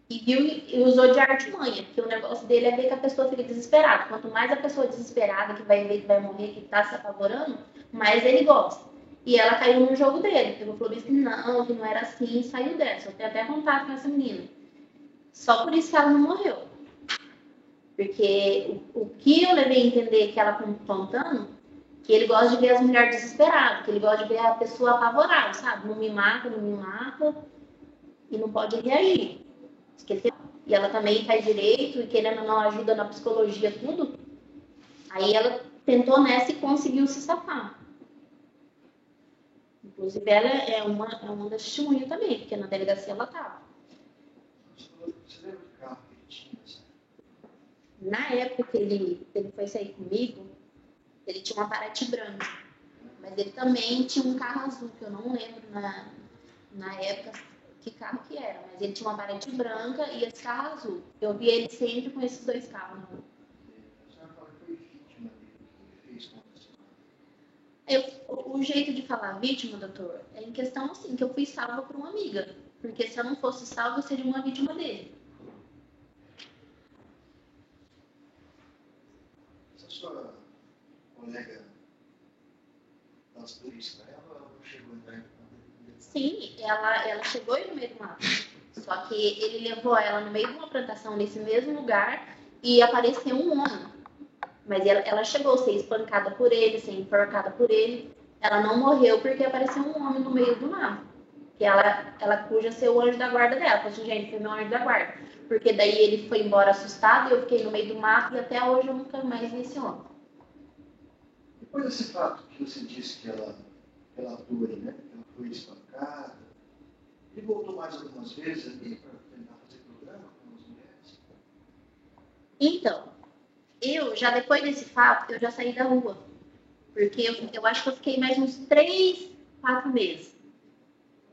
e viu e usou de artimanha, porque o negócio dele é ver que a pessoa fica desesperada. Quanto mais a pessoa desesperada, que vai ver que vai morrer, que está se apavorando, mais ele gosta. E ela caiu no jogo dele, pegou falou que não era assim, e saiu dessa. Eu tenho até contato com essa menina. Só por isso que ela não morreu. Porque o que eu levei a entender que ela contando, que ele gosta de ver as mulheres desesperadas, que ele gosta de ver a pessoa apavorada, sabe? Não me mata, e não pode reagir. E ela também faz direito, e querendo ou não ajuda na psicologia, tudo. Aí ela tentou nessa e conseguiu se safar. Inclusive, ela é uma das testemunhas também, porque na delegacia ela estava. Você lembra do carro que ele tinha? Na época que ele foi sair comigo, ele tinha uma Paraty branca. Mas ele também tinha um carro azul, que eu não lembro na época que carro que era. Mas ele tinha uma Paraty branca e esse carro azul. Eu vi ele sempre com esses dois carros na rua. A senhora fala que foi vítima dele. O que ele fez com você? O jeito de falar vítima, doutor, é em questão assim, que eu fui salva por uma amiga. Porque se eu não fosse salva, eu seria uma vítima dele. Essa sua colega das duas para ela, ela não chegou a entrar em contato? Sim, ela chegou aí no meio do mato. Só que ele levou ela no meio de uma plantação nesse mesmo lugar e apareceu um homem. Mas ela chegou a ser espancada por ele, ser enforcada por ele. Ela não morreu porque apareceu um homem no meio do mato. Que ela cuja ser o anjo da guarda dela. Falei assim, gente, foi meu anjo da guarda. Porque daí ele foi embora assustado e eu fiquei no meio do mato e até hoje eu nunca mais vi esse homem. Depois desse fato que você disse que ela relatou aí, né? Ela foi espancada. Ele voltou mais algumas vezes ali para tentar fazer programa com as mulheres? Então, eu já depois desse fato, eu já saí da rua. Porque eu acho que eu fiquei mais uns 3, 4 meses.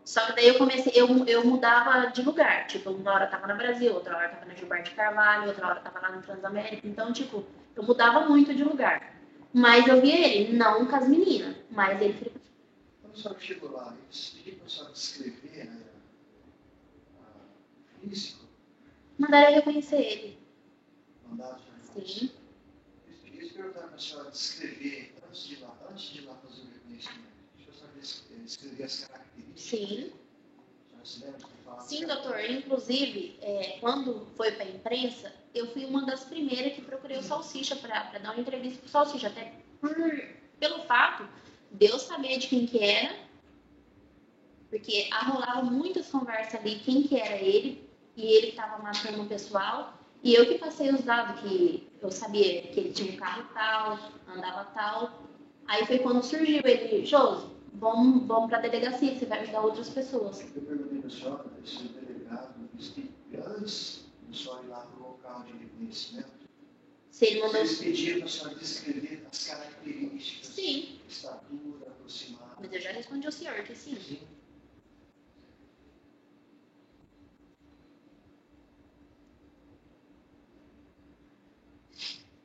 Só que daí eu comecei, eu mudava de lugar. Tipo, uma hora eu tava no Brasil, outra hora eu tava na Gilberto de Carvalho, outra hora eu tava lá no Transamérica. Então, tipo, eu mudava muito de lugar. Mas eu via ele, não com as meninas, mas ele ficou. Quando a senhora chegou lá, eles pediram para a senhora descrever, né, o físico? Mandaram eu reconhecer ele. Mandaram a senhora reconhecer? Sim. Eles perguntaram para a senhora descrever, antes de ir lá fazer o reconhecimento, deixa eu saber descrever as características. Sim. A senhora se lembra de ter falado? Sim, doutor. Inclusive, quando foi para a imprensa, eu fui uma das primeiras que procurei o Salsicha para dar uma entrevista para o Salsicha. Até pelo fato de eu saber de quem que era, porque rolava muitas conversas ali, quem que era ele, e ele estava matando o pessoal. E eu que passei os dados, que eu sabia que ele tinha um carro tal, andava tal. Aí foi quando surgiu ele, Josi, vamos para a delegacia, você vai ajudar outras pessoas. Eu perguntei para a senhora, se o delegado, antes de senhora ir lá para o local de reconhecimento, se ele mandou... eles pediram para a senhora descrever as características, sim, estatura aproximada. mas eu já respondi ao senhor que sim. Sim.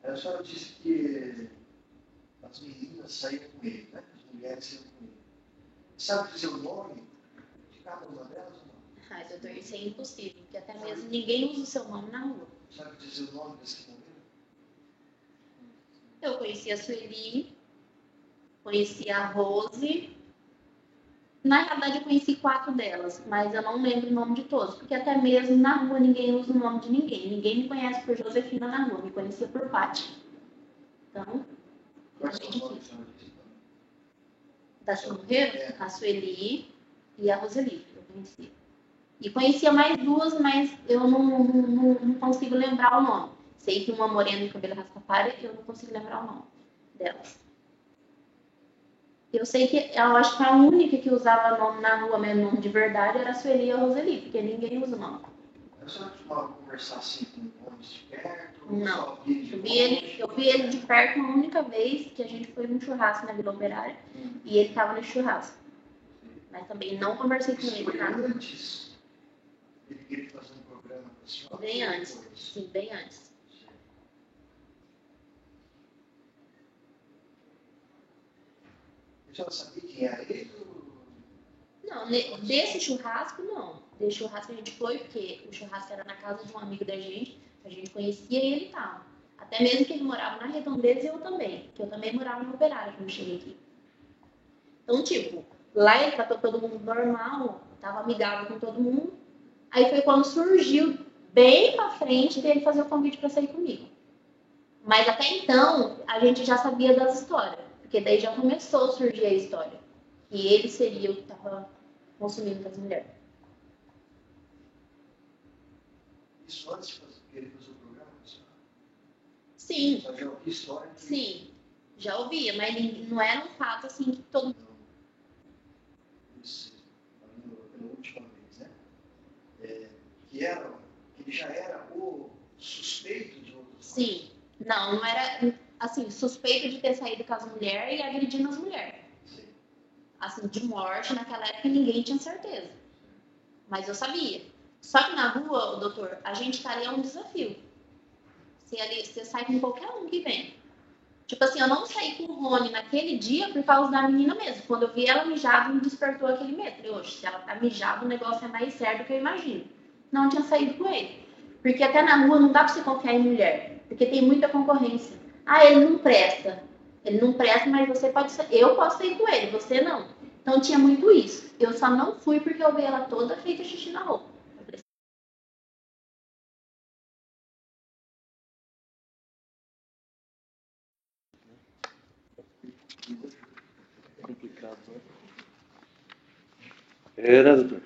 A senhora disse que as meninas saíam com ele, né? As mulheres saíam com ele. Sabe dizer o nome de cada uma delas? Não? Ah, doutor, isso é impossível, porque até mesmo ninguém usa o seu nome na rua. Sabe dizer o nome das que morreram? Eu conheci a Sueli, conheci a Rose. Na realidade, eu conheci 4 delas, mas eu não lembro o nome de todos, porque até mesmo na rua ninguém usa o nome de ninguém. Ninguém me conhece por Josefina na rua, me conhecia por Pati. Então, Quais são os nomes que a senhora disse? das que morreram, a Sueli e a Roseli, eu conhecia. E conhecia mais 2, mas eu não consigo lembrar o nome. Sei que uma morena de cabelo rastafari, eu não consigo lembrar o nome delas. Eu sei que eu acho que a única que usava nome na rua, mesmo nome de verdade, era a Sueli e a Roseli, porque ninguém usa o nome. A senhora costumava conversar assim com homens de perto? Não. Só via de Eu vi ele de perto uma única vez que a gente foi num churrasco na Vila Operária e ele estava no churrasco. Mas também não conversei com ele, Foi tá? antes? Ele queria fazer um programa com a senhora? Bem antes. Sim, bem antes. A senhora sabia quem era ele? Não, desse churrasco, não. Desse churrasco a gente foi, porque o churrasco era na casa de um amigo da gente, a gente conhecia e ele tava. Até mesmo que ele morava na Redondeza e eu também, que eu também morava no Operário quando cheguei aqui. Então, tipo, lá ele tratou todo mundo normal, tava amigável com todo mundo. Aí foi quando surgiu, bem pra frente, dele fazer o convite pra sair comigo. Mas até então, a gente já sabia das histórias, porque daí já começou a surgir a história. E ele seria o que estava consumindo com as mulheres. Isso antes de querer fazer o programa com a senhora? Sim. Só já ouvi história? Sim, já ouvia, mas não era um fato assim que todo mundo. Isso, pela última vez, né? Que ele já era o suspeito de outros. Sim, não era assim, suspeito de ter saído com as mulheres e agredindo as mulheres. Sim. Assim, de morte, naquela época ninguém tinha certeza. Mas eu sabia. Só que na rua, doutor, a gente tá ali é um desafio. Você sai com qualquer um que vem. Tipo assim, eu não saí com o Rony naquele dia por causa da menina mesmo. Quando eu vi ela mijada, me despertou aquele medo. Falei, oxe, se ela tá mijada, o negócio é mais sério do que eu imagino. Não tinha saído com ele. Porque até na rua não dá pra você confiar em mulher. Porque tem muita concorrência. Ah, ele não presta. Ele não presta, mas você pode ser. Eu posso sair com ele, você não. Então tinha muito isso. Eu só não fui porque eu vi ela toda feita xixi na roupa. Complicado, né? Era, doutor.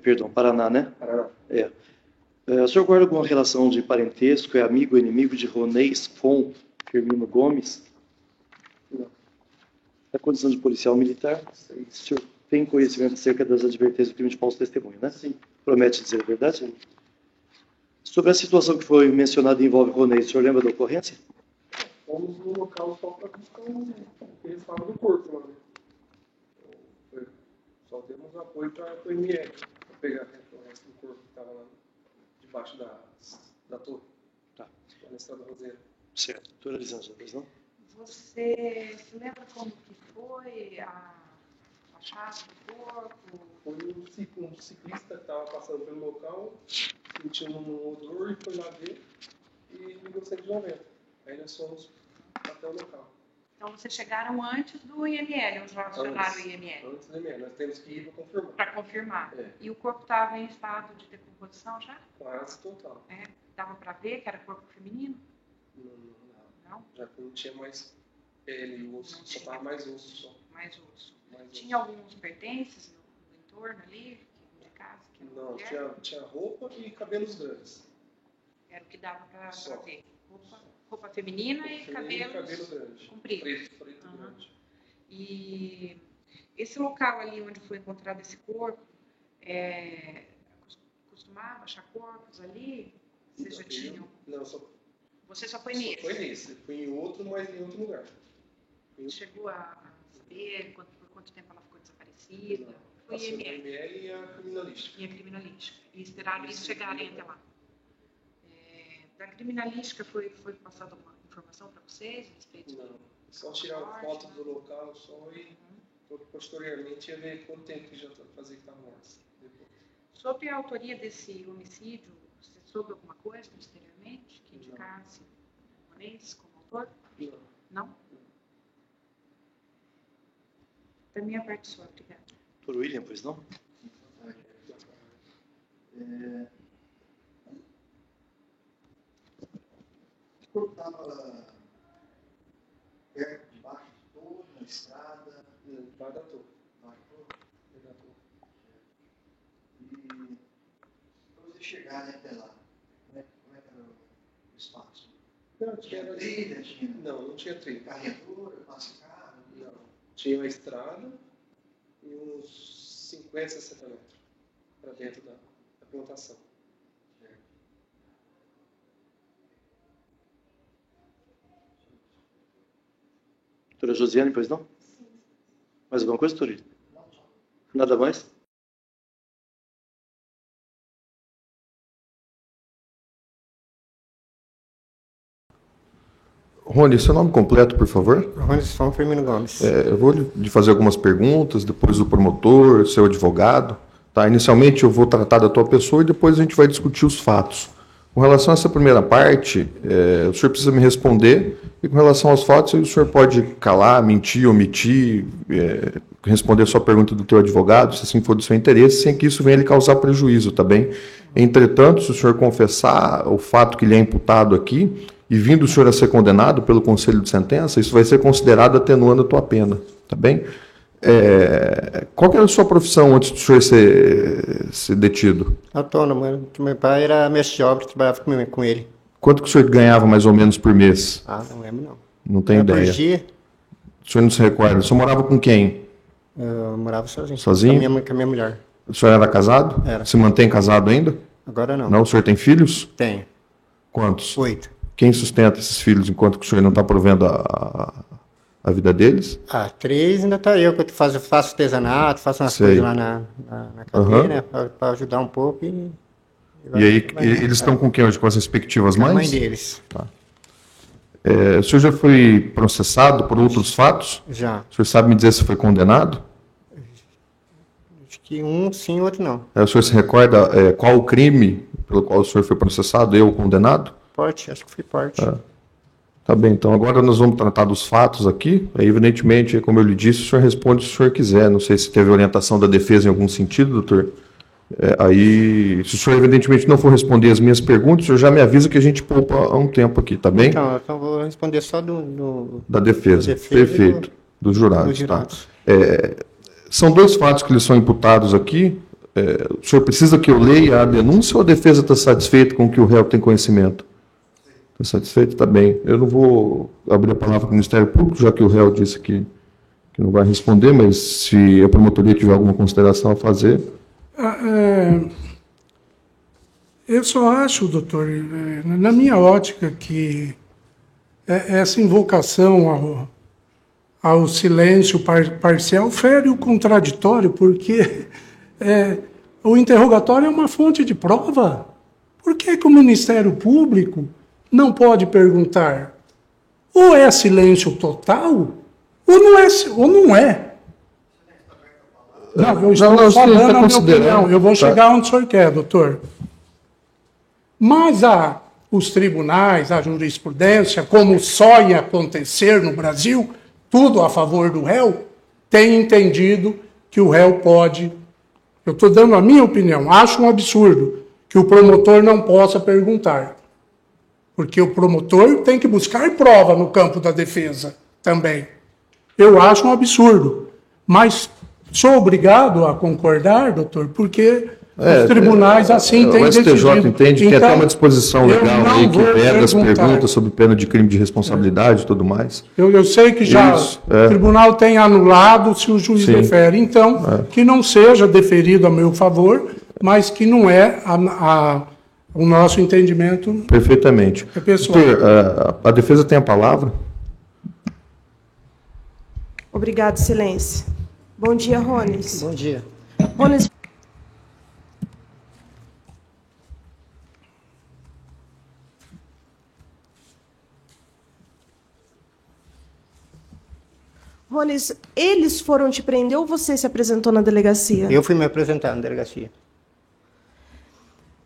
Perdão, Paraná, né? Paraná. O senhor guarda alguma relação de parentesco, é amigo ou inimigo de Ronês Fon Firmino Gomes? Não. Da condição de policial militar? Sim. O senhor tem conhecimento acerca das advertências do crime de falso testemunho, né? Sim. Promete dizer a verdade? Sim. Sobre a situação que foi mencionada e envolve Ronês, o senhor lembra da ocorrência? Fomos no local só para buscar que eles estavam no corpo lá, né? Só demos apoio para o ML, para pegar o resto do corpo que estava lá debaixo da torre. Tá. Na estrada roseira. Certo. Doutora Elisângela, não? Você se lembra como que foi a chave do corpo? Foi um ciclista que estava passando pelo local, sentiu um odor e foi lá ver e ligou 190. Aí nós fomos até o local. Então vocês chegaram antes do IML, os acionaram o IML? Antes do IML, nós temos que ir para confirmar. Para confirmar. É. E o corpo estava em estado de decomposição já? Quase total. Dava para ver que era corpo feminino? Não. Já não tinha mais pele e osso, só estava mais osso só. Mais osso. Tinha alguns pertences no entorno ali, de casa? Que não, tinha roupa e cabelos grandes. Era o que dava para ver. Roupa feminina e cabelo grande. Comprido. Preto grande. E esse local ali onde foi encontrado esse corpo, costumava achar corpos ali? Vocês já tinham? Não, Você só foi nesse? Foi nesse. Fui em outro, mas em outro lugar. Chegou a saber por quanto tempo ela ficou desaparecida? Não. Foi IML e a criminalística. E a criminalística. E esperaram eles chegarem até lá. Da criminalística foi passada uma informação para vocês a respeito? Não. Só tiraram foto do local só e posteriormente ia ver quanto tempo que já fazia que estava morto. Sobre a autoria desse homicídio, você soube alguma coisa posteriormente que indicasse o Ronês como autor? Não? Da minha parte só, obrigada. Doutor William, pois não? O corpo estava perto, debaixo estrada? Lá da torre. Na torre? E para você chegar, né, até lá, como é que era o espaço? Não, Tinha trilha? Tinha não tinha trilha. carregadora, passe-carro? Não. Tinha uma estrada e uns 50, 60 metros para dentro da plantação. Doutora Josiane, pois não? Mais alguma coisa, doutora? Nada mais? Rony, seu nome completo, por favor? Rony São Firmino Gomes. Eu vou lhe fazer algumas perguntas, depois do promotor, seu advogado. Tá? Inicialmente eu vou tratar da tua pessoa e depois a gente vai discutir os fatos. Com relação a essa primeira parte, o senhor precisa me responder, e com relação aos fatos, o senhor pode calar, mentir, omitir, responder a sua pergunta do teu advogado, se assim for do seu interesse, sem que isso venha lhe causar prejuízo, tá bem? Entretanto, se o senhor confessar o fato que lhe é imputado aqui, e vindo o senhor a ser condenado pelo Conselho de Sentença, isso vai ser considerado atenuando a tua pena, tá bem? Qual que era a sua profissão antes do senhor ser detido? Autônomo, que meu pai era mestre de obra, trabalhava com ele. Quanto que o senhor ganhava mais ou menos por mês? Não lembro não. Não tem ideia. Por dia? O senhor não se recorda? O senhor morava com quem? Eu morava sozinho. Sozinho? Com a minha mulher. O senhor era casado? Era. Se mantém casado ainda? Agora não. Não? O senhor tem filhos? Tenho. Quantos? 8. Quem sustenta esses filhos enquanto que o senhor não está provendo a vida deles? 3 ainda tá eu, que eu faço artesanato, faço umas coisas lá na cadeia, né, para ajudar um pouco. E aí, eles estão com quem hoje? Com as respectivas mães? Com a mãe deles. Tá. O senhor já foi processado por outros fatos? Já. O senhor sabe me dizer se foi condenado? Acho que um sim, outro não. O senhor se recorda qual o crime pelo qual o senhor foi processado, eu condenado? Porte, acho que foi porte. Tá bem, então agora nós vamos tratar dos fatos aqui. Aí, evidentemente, como eu lhe disse, o senhor responde se o senhor quiser. Não sei se teve orientação da defesa em algum sentido, doutor. Aí, se o senhor evidentemente não for responder as minhas perguntas, o senhor já me avisa que a gente poupa há um tempo aqui, tá bem? Então vou responder só da defesa. Perfeito. Dos jurados. Tá. São 2 fatos que lhes são imputados aqui. O senhor precisa que eu leia a denúncia ou a defesa está satisfeita com o que o réu tem conhecimento? Está satisfeito? Está bem. Eu não vou abrir a palavra para o Ministério Público, já que o réu disse que não vai responder, mas se a promotoria tiver alguma consideração a fazer. Eu só acho, doutor, na minha ótica, que essa invocação ao silêncio parcial fere o contraditório, porque o interrogatório é uma fonte de prova. Por que o Ministério Público não pode perguntar? Ou é silêncio total, ou não é. Não, eu estou falando a minha opinião. Eu vou chegar onde o senhor quer, doutor. Mas os tribunais, a jurisprudência, como só ia acontecer no Brasil, tudo a favor do réu, tem entendido que o réu pode... Eu estou dando a minha opinião. Acho um absurdo que o promotor não possa perguntar. Porque o promotor tem que buscar prova no campo da defesa também. Eu acho um absurdo. Mas sou obrigado a concordar, doutor, porque os tribunais assim têm decidido. O STJ entende que até uma disposição legal aí que veda as perguntas sob pena de crime de responsabilidade e tudo mais. Eu sei que já o tribunal tem anulado se o juiz defere. Então, que não seja deferido a meu favor, mas que não é o nosso entendimento. Perfeitamente. Pessoal. Doutor, a defesa tem a palavra. Obrigado, silêncio. Bom dia, Rones. Bom dia. Rones. Rones, eles foram te prender ou você se apresentou na delegacia? Eu fui me apresentar na delegacia.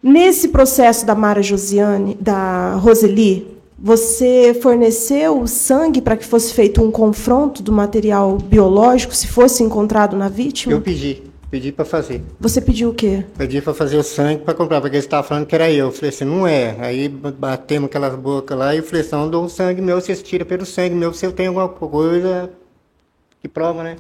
Nesse processo da Mara Josiane, da Roseli, você forneceu sangue para que fosse feito um confronto do material biológico, se fosse encontrado na vítima? Eu pedi para fazer. Você pediu o quê? Pedi para fazer o sangue para comprar, porque eles estavam falando que era eu. Eu falei assim, não é. Aí batemos aquelas bocas lá e eu falei assim, não dou o sangue meu, vocês tiram pelo sangue meu, se eu tenho alguma coisa que prova, né?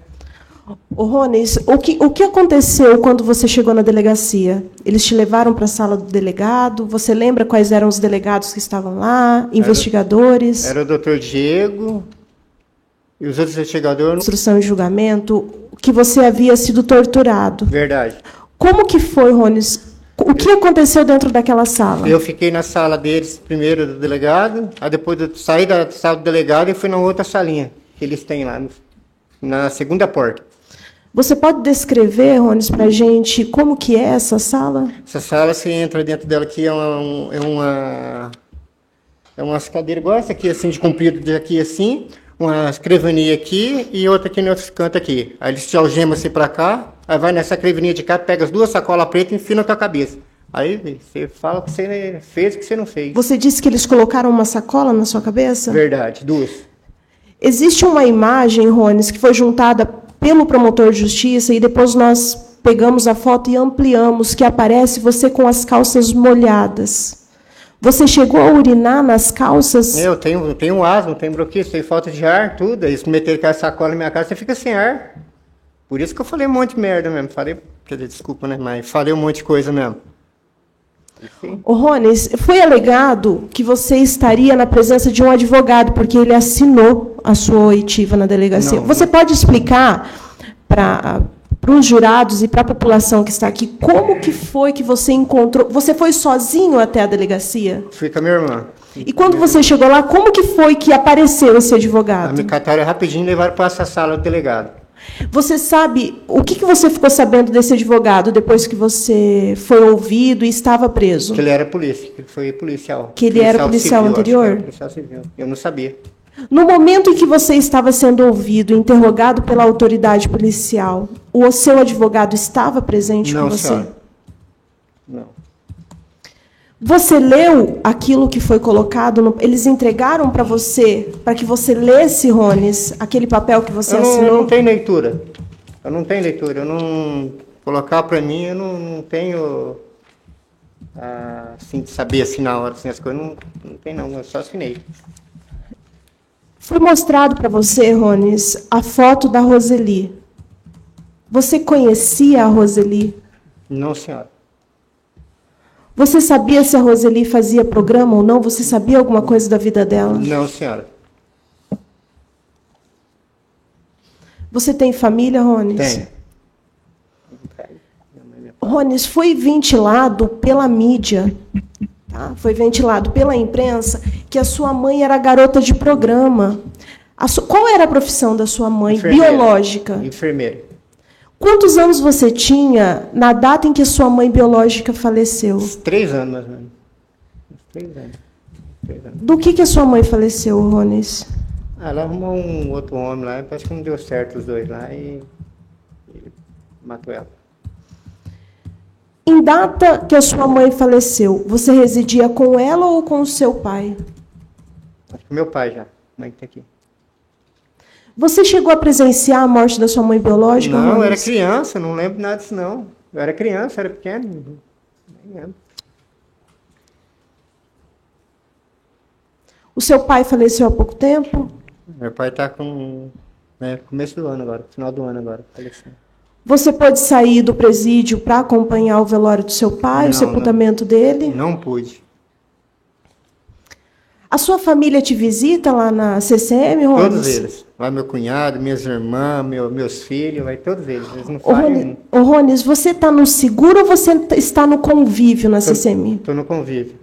Ô, Rones, o que aconteceu quando você chegou na delegacia? Eles te levaram para a sala do delegado? Você lembra quais eram os delegados que estavam lá? Investigadores? Era o doutor Diego e os outros investigadores. Instrução e julgamento, que você havia sido torturado. Verdade. Como que foi, Rones? O que aconteceu dentro daquela sala? Eu fiquei na sala deles, primeiro do delegado, aí depois eu saí da sala do delegado e fui na outra salinha que eles têm lá, na segunda porta. Você pode descrever, Rones, para a gente como que é essa sala? Essa sala, você entra dentro dela aqui, é umas cadeiras igual essa aqui, assim, de comprido de aqui assim, uma escrivania aqui e outra aqui no outro canto aqui. Aí eles te algemam assim para cá, aí vai nessa escrivania de cá, pega as duas sacolas pretas e enfia na tua cabeça. Aí você fala o que você fez e o que você não fez. Você disse que eles colocaram uma sacola na sua cabeça? Verdade, duas. Existe uma imagem, Rones, que foi juntada pelo promotor de justiça e depois nós pegamos a foto e ampliamos, que aparece você com as calças molhadas. Você chegou a urinar nas calças? Eu tenho asma, tenho bronquite, tenho falta de ar, tudo. Eles meteram aquela sacola na minha casa, você fica sem ar. Por isso que eu falei um monte de merda mesmo. Quer dizer, desculpa, né? Mas falei um monte de coisa mesmo. Ô, Rones, foi alegado que você estaria na presença de um advogado, porque ele assinou a sua oitiva na delegacia. Você pode explicar para os jurados e para a população que está aqui como que foi que você encontrou? Você foi sozinho até a delegacia? Fui com a minha irmã. E quando você chegou lá, como que foi que apareceu esse advogado? Me cataram rapidinho e levaram para essa sala do delegado. Você sabe, o que você ficou sabendo desse advogado depois que você foi ouvido e estava preso? Que ele era polícia, que ele foi policial. Que ele era policial anterior? Policial civil. Eu não sabia. No momento em que você estava sendo ouvido, interrogado pela autoridade policial, o seu advogado estava presente com você? Senhora. Não. Você leu aquilo que foi colocado? Eles entregaram para você, para que você lesse, Rones, aquele papel que você assinou? Eu não tenho leitura. Eu não tenho leitura. Eu não... Colocar para mim, eu não tenho... assim, de saber assim na hora, assim, as coisas. Não tem não, eu só assinei. Foi mostrado para você, Rones, a foto da Roseli. Você conhecia a Roseli? Não, senhora. Você sabia se a Roseli fazia programa ou não? Você sabia alguma coisa da vida dela? Não, senhora. Você tem família, Rones? Tenho. Rones, foi ventilado pela mídia, tá? Foi ventilado pela imprensa que a sua mãe era garota de programa. Qual era a profissão da sua mãe? Enfermeira. Biológica. Enfermeira. Quantos anos você tinha na data em que sua mãe biológica faleceu? 3 anos, mais ou menos. 3 anos. 3 anos. Do que a sua mãe faleceu, Rones? Ela arrumou um outro homem lá, parece que não deu certo os dois lá e matou ela. Em data que a sua mãe faleceu, você residia com ela ou com o seu pai? Acho que meu pai já, mãe que tá aqui. Você chegou a presenciar a morte da sua mãe biológica? Não, Rones? eu era criança, não lembro nada disso não. Eu era criança, era pequeno, nem lembro. O seu pai faleceu há pouco tempo? Meu pai está com... começo do ano agora, final do ano agora, faleceu. Você pôde sair do presídio para acompanhar o velório do seu pai, o sepultamento dele? Não pude. A sua família te visita lá na CCM, Rones? Todos eles. Vai meu cunhado, minhas irmãs, meus filhos, vai todos eles. Eles não fazem... Ô, Rones, você está no seguro ou você está no convívio na CCM? Estou no convívio.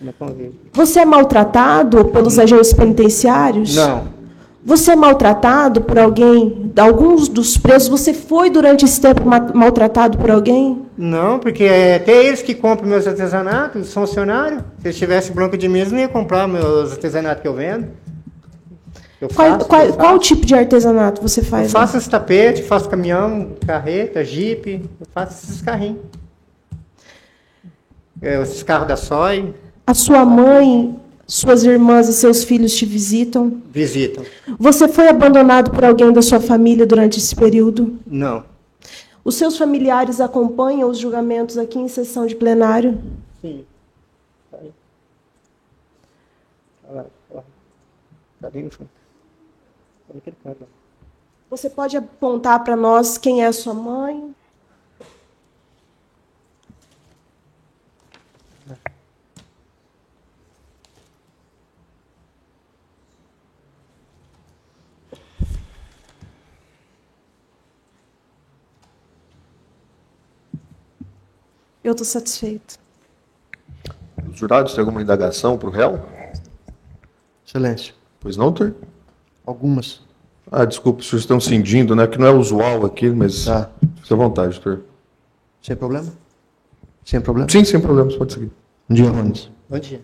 No convívio. Você é maltratado pelos agentes penitenciários? Não. Você é maltratado por alguém? Alguns dos presos, você foi durante esse tempo maltratado por alguém? Não, porque é até eles que compram meus artesanatos, são funcionários. Se eles tivessem bronca de mim, eles não iam comprar meus artesanatos que eu vendo. Qual tipo de artesanato você faz? Eu faço esse tapete, faço caminhão, carreta, jipe, eu faço esses carrinhos. Esses carros da SOI. A sua mãe, suas irmãs e seus filhos te visitam? Visitam. Você foi abandonado por alguém da sua família durante esse período? Não. Os seus familiares acompanham os julgamentos aqui em sessão de plenário? Sim. Tá ali no fundo. Naquele canto. Você pode apontar para nós quem é a sua mãe? Eu estou satisfeito. Os jurados têm alguma indagação para o réu? Excelência. Pois não, doutor? Algumas. Ah, desculpa, os senhores estão cindindo, né? Que não é usual aqui, mas Tá. fique à vontade, doutor. Sem problema? Sem problema? Sim, sem problemas, pode seguir. Bom dia, Rones. Bom dia.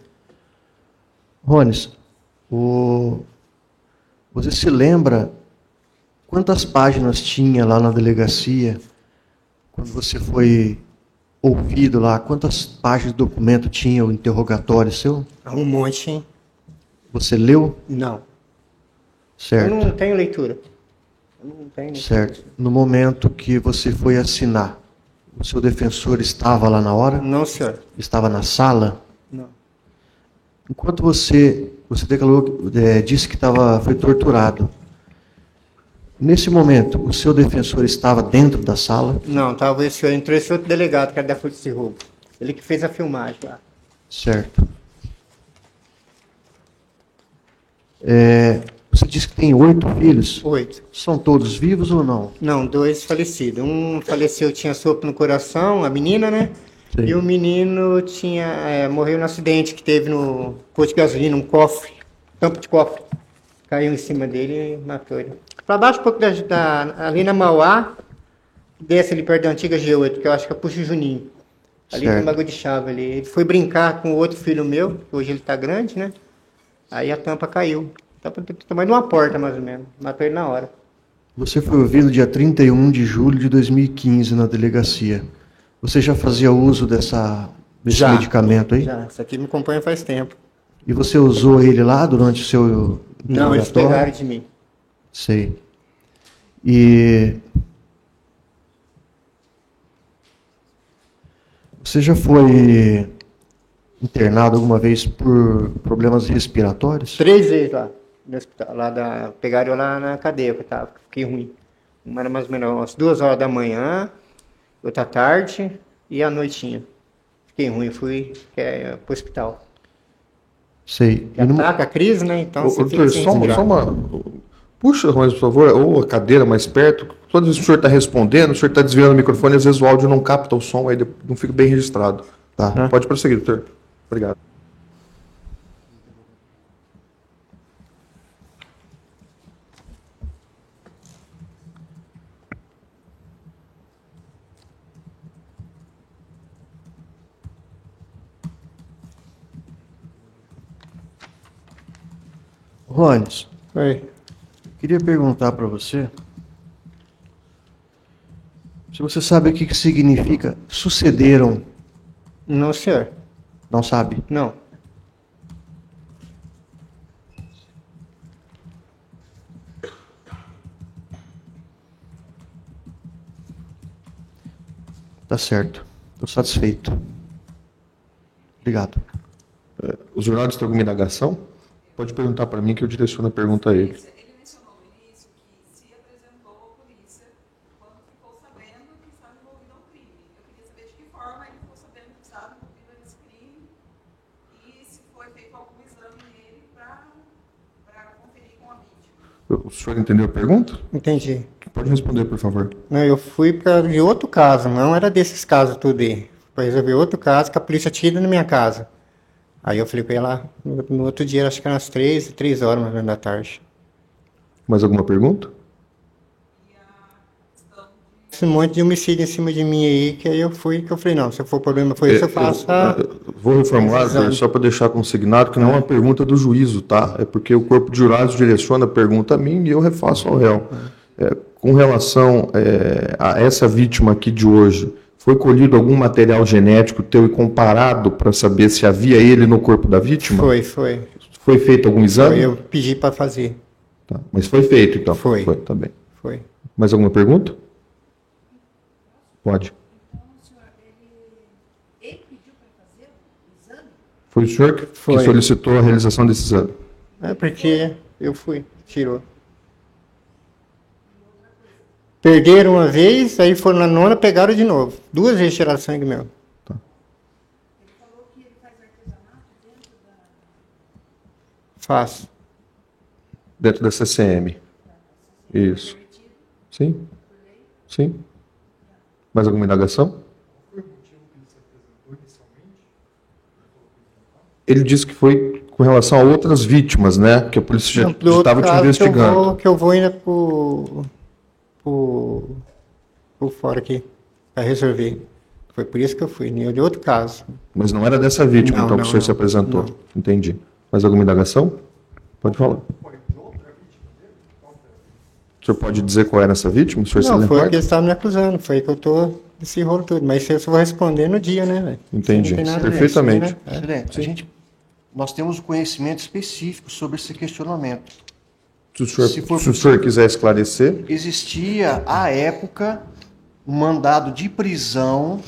Rones, você se lembra quantas páginas tinha lá na delegacia quando você foi ouvido lá? Quantas páginas de documento tinha o interrogatório seu? Um monte, hein? Você leu? Não. Certo. Eu não tenho leitura. Eu não tenho leitura. Certo. No momento que você foi assinar, o seu defensor estava lá na hora? Não, senhor. Estava na sala? Não. Enquanto você declarou, disse que foi torturado. Nesse momento, o seu defensor estava dentro da sala? Não, talvez entrou esse outro delegado, que era da Polícia de Roubo. Ele que fez a filmagem lá. Certo. Você disse que tem 8 filhos? 8. São todos vivos ou não? Não, 2 falecidos. Um faleceu, tinha sopro no coração, a menina, né? Sim. E o menino morreu no acidente que teve no posto de gasolina, um cofre, tampo de cofre. Caiu em cima dele e matou ele. Para baixo, um pouco ali na Mauá, desce ali perto da antiga G8, que eu acho que é Puxo Juninho. Ali tem um bagulho de chave ali. Ele foi brincar com outro filho meu, que hoje ele tá grande, né? Aí a tampa caiu. Tampa do tamanho de uma porta, mais ou menos. Matou ele na hora. Você foi ouvido dia 31 de julho de 2015 na delegacia. Você já fazia uso desse medicamento aí? Já, isso aqui me acompanha faz tempo. E você usou ele lá durante o seu Não, eles pegaram de mim. Sei. E você já foi internado alguma vez por problemas respiratórios? 3 vezes lá no hospital. Pegaram eu lá na cadeia que eu tava. Fiquei ruim. Uma era mais ou menos umas 2 horas da manhã, outra tarde e à noitinha. Fiquei ruim, fui pro hospital. Sei. Ataca a crise, né? Então você fica sem respirar. Puxa, Rones, por favor, ou a cadeira mais perto. Toda vez que o senhor está respondendo, o senhor está desviando o microfone, às vezes o áudio não capta o som, aí não fica bem registrado. Tá. Pode prosseguir, doutor. Obrigado. Rones. Oi. Queria perguntar para você se você sabe o que significa sucederam. Não, senhor. Não sabe? Não. Tá certo. Estou satisfeito. Obrigado. Os jurados têm alguma indagação? Pode perguntar para mim que eu direciono a pergunta a ele. Ele mencionou no início que se apresentou à polícia quando ficou sabendo que estava envolvido a um crime. Eu queria saber de que forma ele ficou sabendo que estava envolvido nesse crime e se foi feito algum exame nele para conferir com a vítima. O senhor entendeu a pergunta? Entendi. Pode responder, por favor. Não, eu fui de outro caso, não era desses casos tudo aí. Foi resolver outro caso que a polícia tinha ido na minha casa. Aí eu falei pra ela, no outro dia, acho que eram umas 3 horas mais ou menos da tarde. Mais alguma pergunta? Esse monte de homicídio em cima de mim aí, que aí eu falei, não, se for problema foi isso, eu faço Vou reformular, só para deixar consignado que não é uma pergunta do juízo, tá? É porque o corpo de jurados direciona a pergunta a mim e eu refaço ao réu. Com relação a essa vítima aqui de hoje, foi colhido algum material genético teu e comparado para saber se havia ele no corpo da vítima? Foi. Foi feito algum exame? Eu pedi para fazer. Tá. Mas foi feito, então? Foi. Tá bem. Foi. Mais alguma pergunta? Pode. Ele pediu para fazer o exame? Foi o senhor que solicitou a realização desse exame? É porque eu fui, tirou. Perderam uma vez, aí foram na nona, pegaram de novo. 2 vezes tiraram sangue meu. Tá. Faço. Dentro da CCM. Isso. Sim. Sim. Mais alguma indagação? Ele disse que foi com relação a outras vítimas, né? Que a polícia já estava te investigando. Que eu vou ainda por fora aqui, para resolver. Foi por isso que eu fui, de outro caso. Mas não era dessa vítima, Não, então, não, que o senhor se apresentou. não. Entendi. Mais alguma indagação? Pode falar. O senhor pode dizer qual era essa vítima? O senhor se Não, foi recorda? que eles estavam me acusando, foi que eu tô nesse rolo todo. Mas eu só vou responder no dia, né, velho? Entendi. Não tem nada a ver, Perfeitamente. né? Excelente. Nós temos conhecimento específico sobre esse questionamento. Se o senhor quiser esclarecer. Existia, à época, um mandado de prisão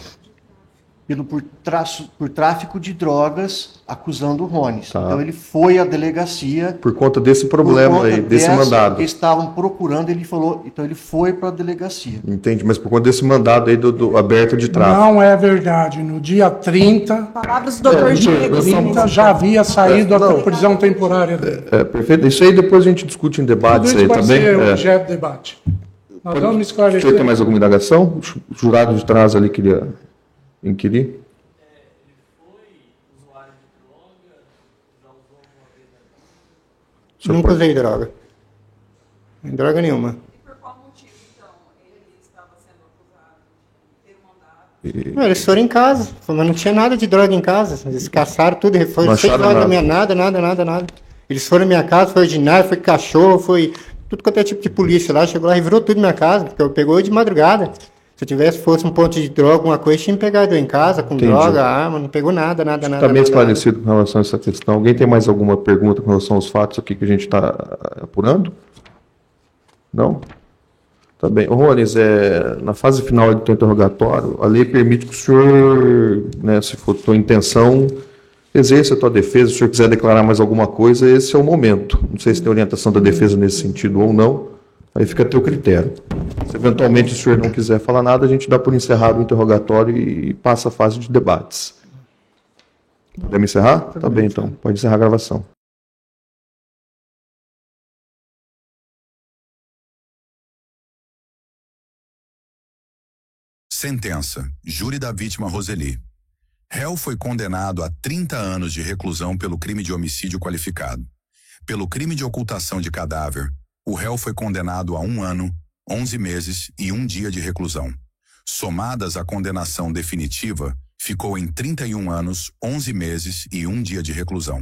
por tráfico de drogas acusando o Rones. Tá. Então ele foi à delegacia. Por conta desse problema aí, desse mandado. Que estavam procurando, ele falou. Então ele foi para a delegacia. Entendi, mas por conta desse mandado aí do aberto de tráfico. Não é verdade. No dia 30, Palavras do Dr. Diego. 30 já havia saído a prisão temporária dele. Perfeito. Isso aí depois a gente discute em debates Tudo isso aí vai também. ser objeto de debate. Nós vamos O esclarecer. senhor tem mais alguma indagação? O jurado de trás ali queria inquirir. Nunca usei droga. Droga nenhuma. Não, eles foram em casa, mas não tinha nada de droga em casa. Eles caçaram tudo, foi Não 6 acharam horas da nada. manhã, nada. Eles foram na minha casa, foi ordinário, foi cachorro, foi tudo quanto é tipo de polícia lá. Chegou lá e virou tudo na minha casa, porque eu pegou de madrugada. Se eu tivesse fosse um ponto de droga, alguma coisa, tinha pegado eu em casa com Entendi. droga, arma, não pegou nada. Está bem esclarecido com relação a essa questão. Alguém tem mais alguma pergunta com relação aos fatos aqui que a gente está apurando? Não? Tá bem. Ô, Rones, na fase final do teu interrogatório, a lei permite que o senhor, né, se for tua intenção, exerça a tua defesa. Se o senhor quiser declarar mais alguma coisa, esse é o momento. Não sei se tem orientação da defesa nesse sentido ou não. Aí fica a teu critério. Se eventualmente o senhor não quiser falar nada, a gente dá por encerrado o interrogatório e passa a fase de debates. Podemos encerrar? Tá bem, então. Pode encerrar a gravação. Sentença. Júri da vítima Roseli. Réu foi condenado a 30 anos de reclusão pelo crime de homicídio qualificado. Pelo crime de ocultação de cadáver, o réu foi condenado a 1 ano, 11 meses e 1 dia de reclusão. Somadas à condenação definitiva, ficou em 31 anos, 11 meses e 1 dia de reclusão.